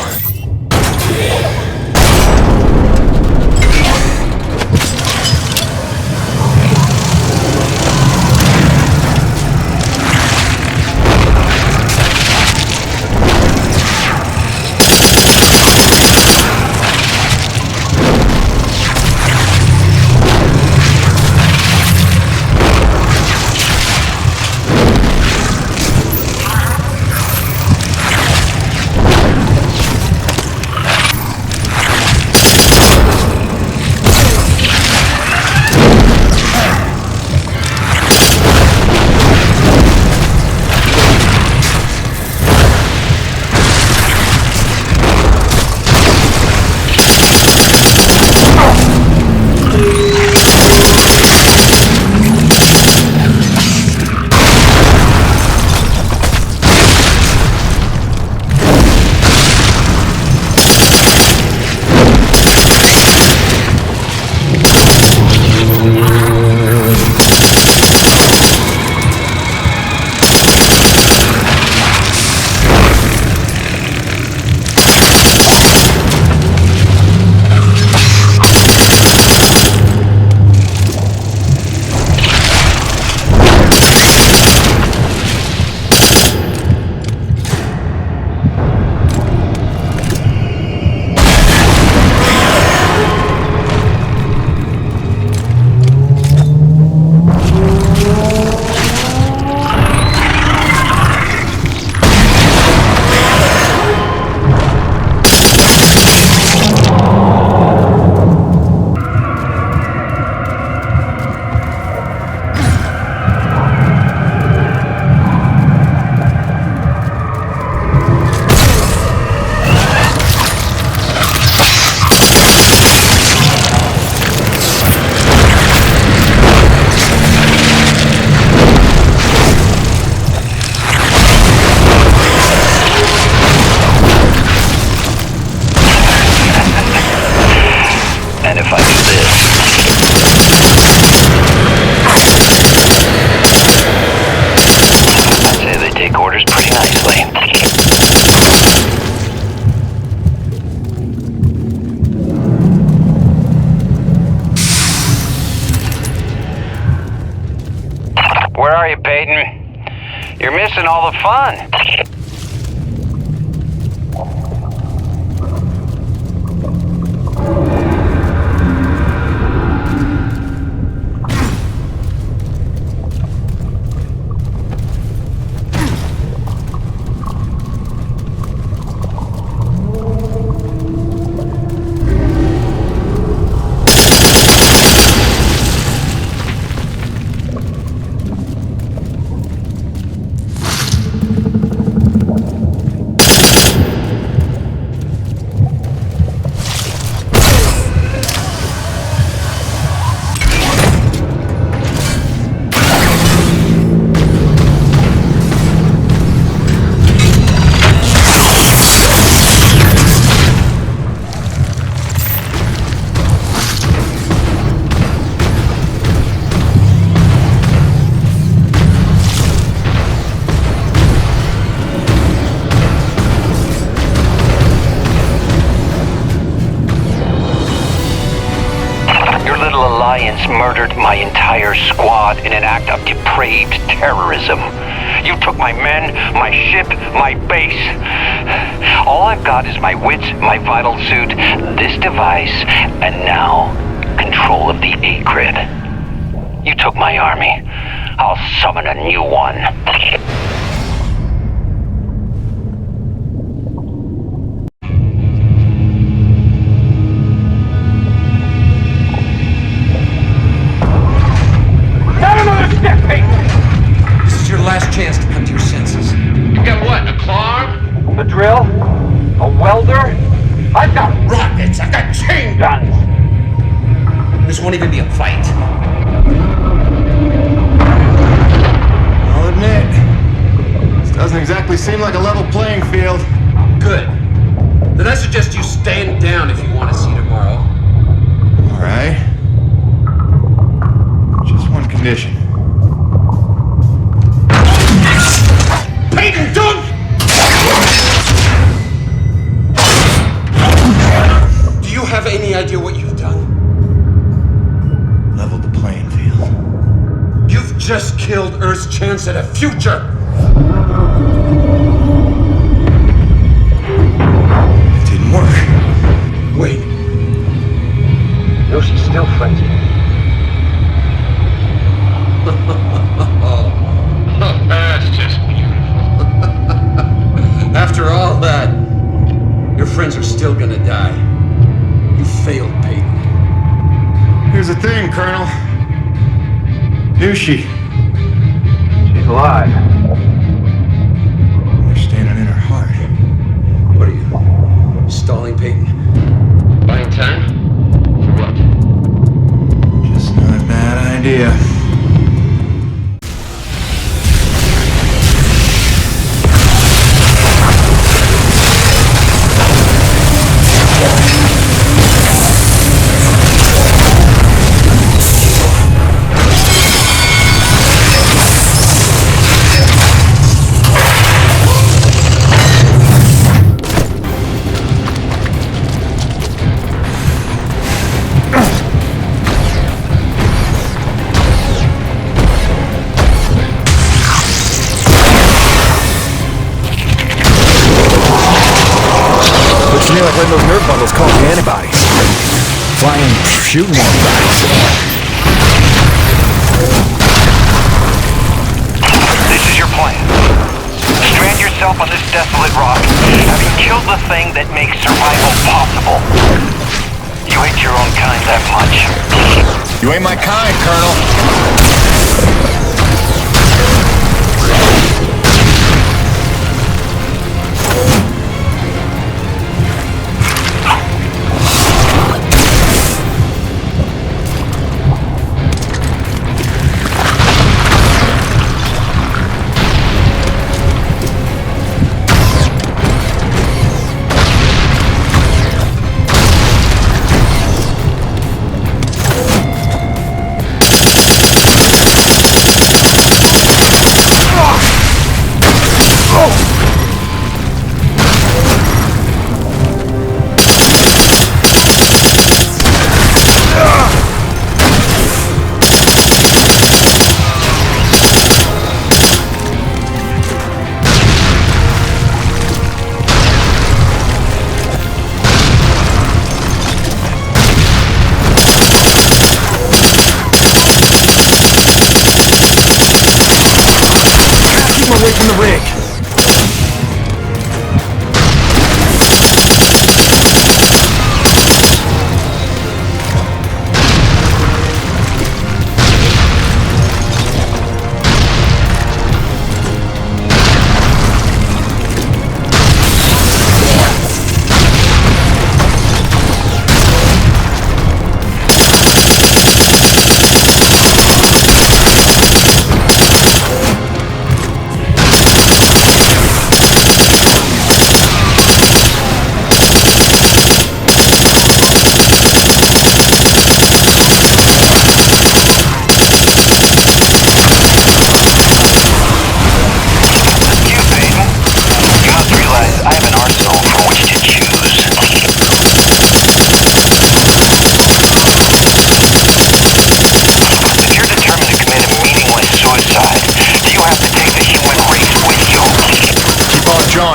Peyton. You're missing all the fun. Murdered my entire squad in an act of depraved terrorism. You took my men, my ship, my base. All I've got is my wits, my vital suit, this device, and now control of the Akrid. You took my army. I'll summon a new one. Last chance to come to your senses. You got what, a claw arm? A drill? A welder? I've got rockets, I've got chain guns! This won't even be a fight. I'll admit, this doesn't exactly seem like a level playing field. Good. Then I suggest you stand down if you want to see tomorrow. All right. Just one condition. Peyton, don't! Do you have any idea what you've done? Leveled the playing field. You've just killed Earth's chance at a future! It didn't work. Wait. No, she's still frenzied. That's just After all that, your friends are still gonna die. You failed, Peyton. Here's the thing, Colonel. Nushi. She's alive. You're standing in her heart. What are you, stalling Peyton? buying time? For what? Just not a bad idea. Looks to me like letting those nerve bundles cause the antibodies. Flying, shooting antibodies. This is your plan. Strand yourself on this desolate rock, having killed the thing that makes survival possible. You hate your own kind that much? You ain't my kind, Colonel. keep him away from the rig.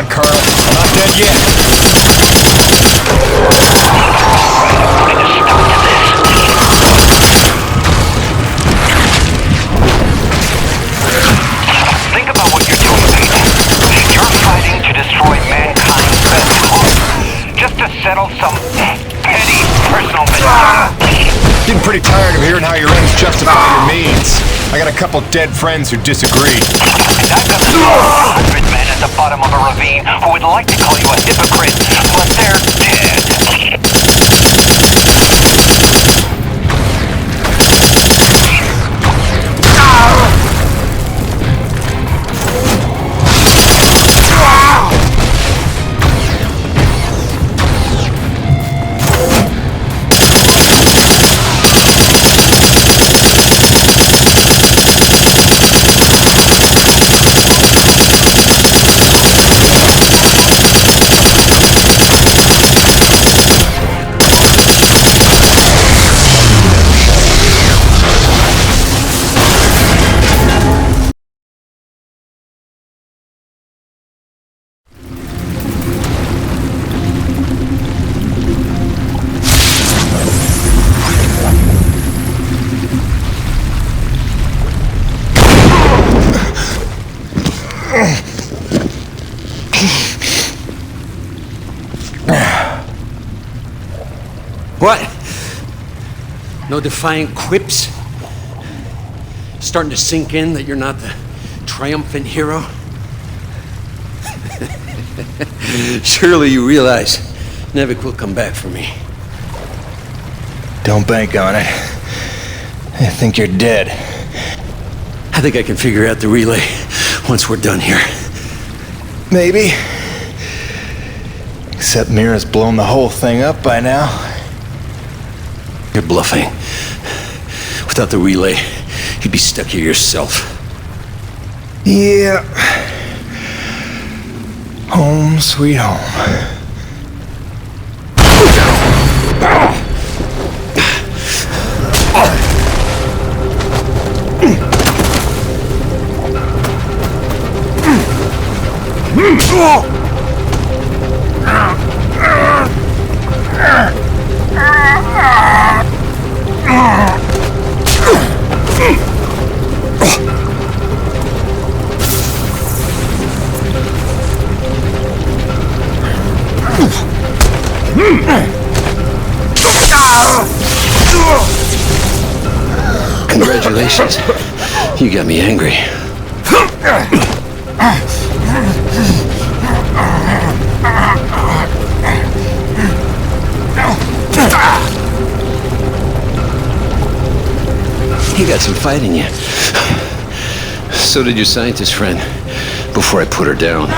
on, Colonel. I'm not dead yet. Think about what you're doing, Peyton. You're fighting to destroy mankind's best hope, just to settle some petty personal vendetta. Getting pretty tired of hearing how your ends justify your means. I got a couple dead friends who disagree. And I've got 100 men at the bottom of a ravine who would like to call you a hypocrite, but they're dead. What? No defiant quips? Starting to sink in that you're not the triumphant hero? Surely you realize Nevik will come back for me. Don't bank on it. I think you're dead. I think I can figure out the relay once we're done here. Maybe. Except Mira's blown the whole thing up by now. You're bluffing. Without the relay, you'd be stuck here yourself. Yeah. Home sweet home. Congratulations. You got me angry. You got some fight in you. So did your scientist friend, before I put her down.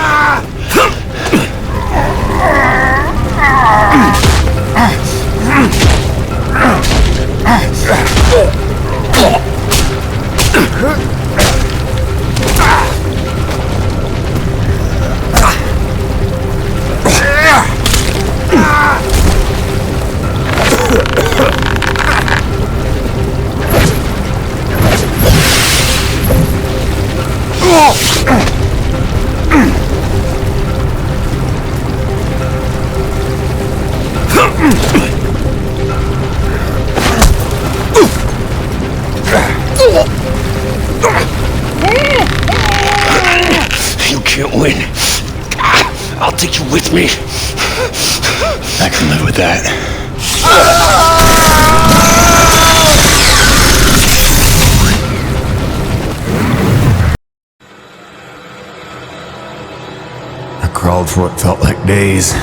can't win. I'll take you with me. I can live with that. I crawled for what felt like days,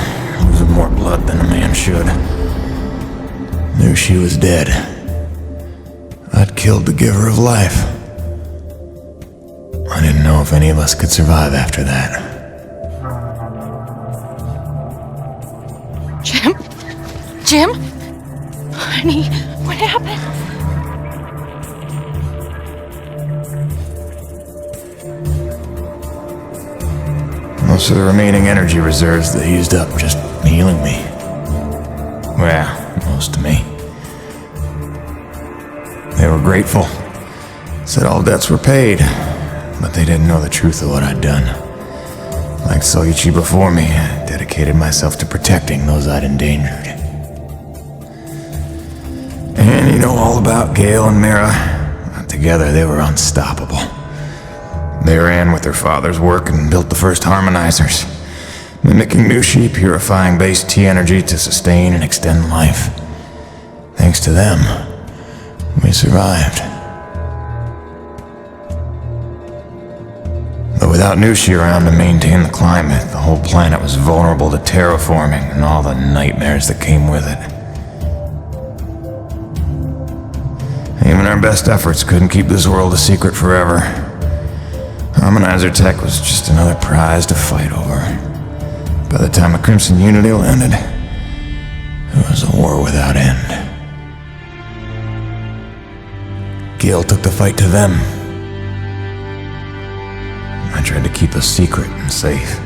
losing more blood than a man should. Knew she was dead. I'd killed the giver of life. I didn't know if any of us could survive after that. Jim? Jim? Honey, what happened? Most of the remaining energy reserves they used up just healing me. Well, most of me. They were grateful. Said all debts were paid, but they didn't know the truth of what I'd done. Like Soichi before me, I dedicated myself to protecting those I'd endangered. And you know all about Gale and Mira. Together they were unstoppable. They ran with their father's work and built the first harmonizers, mimicking Nushi, purifying base T energy to sustain and extend life. Thanks to them, we survived. But without Nushi around to maintain the climate, the whole planet was vulnerable to terraforming and all the nightmares that came with it. Even our best efforts couldn't keep this world a secret forever. Harmonizer tech was just another prize to fight over. By the time the Crimson Unity landed, it was a war without end. Gale took the fight to them. I tried to keep us secret and safe.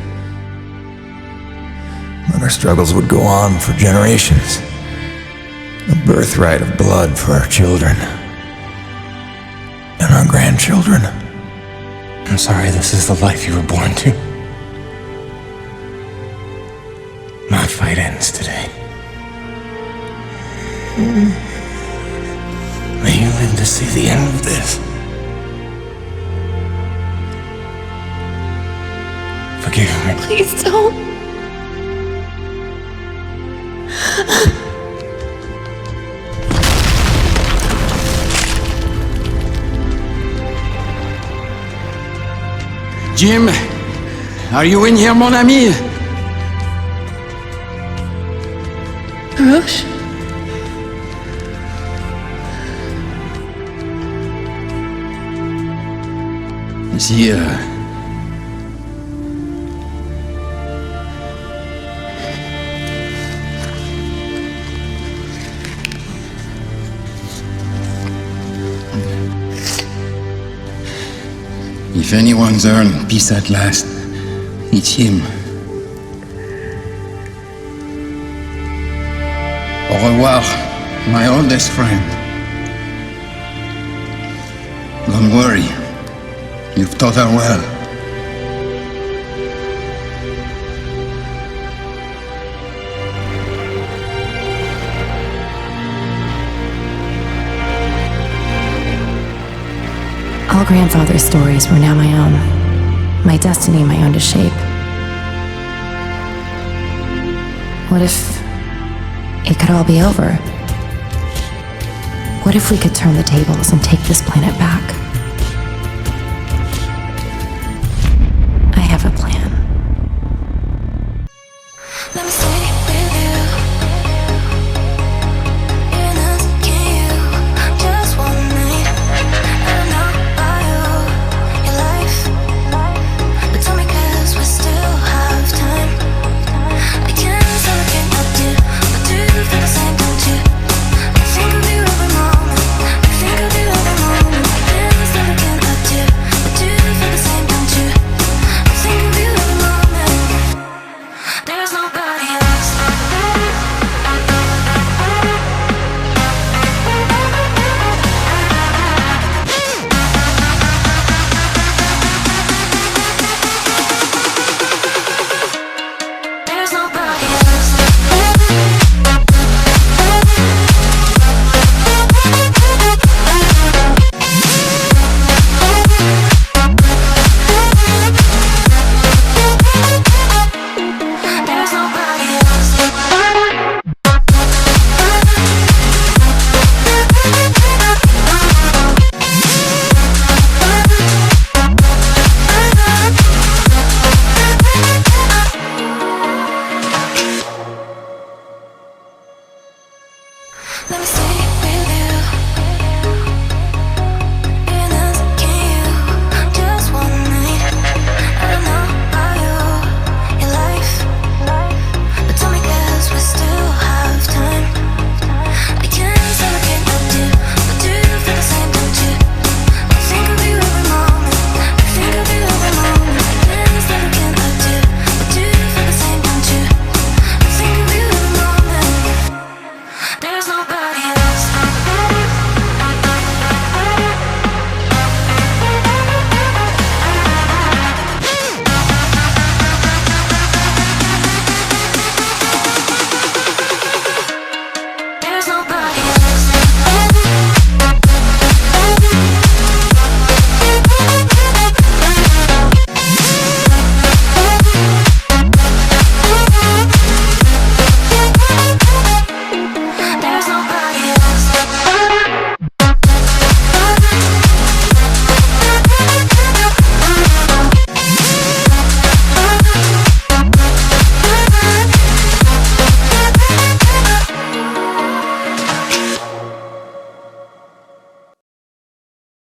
But our struggles would go on for generations. A birthright of blood for our children. And our grandchildren. I'm sorry this is the life you were born to. My fight ends today. May you live to see the end of this. Forgive me. Please don't. Jim, are you in here, mon ami? Roche? Is he, If anyone's earned peace at last, it's him. Au revoir, my oldest friend. Don't worry, you've taught her well. All grandfather's stories were now my own. My destiny my own to shape. What if it could all be over? What if we could turn the tables and take this planet back?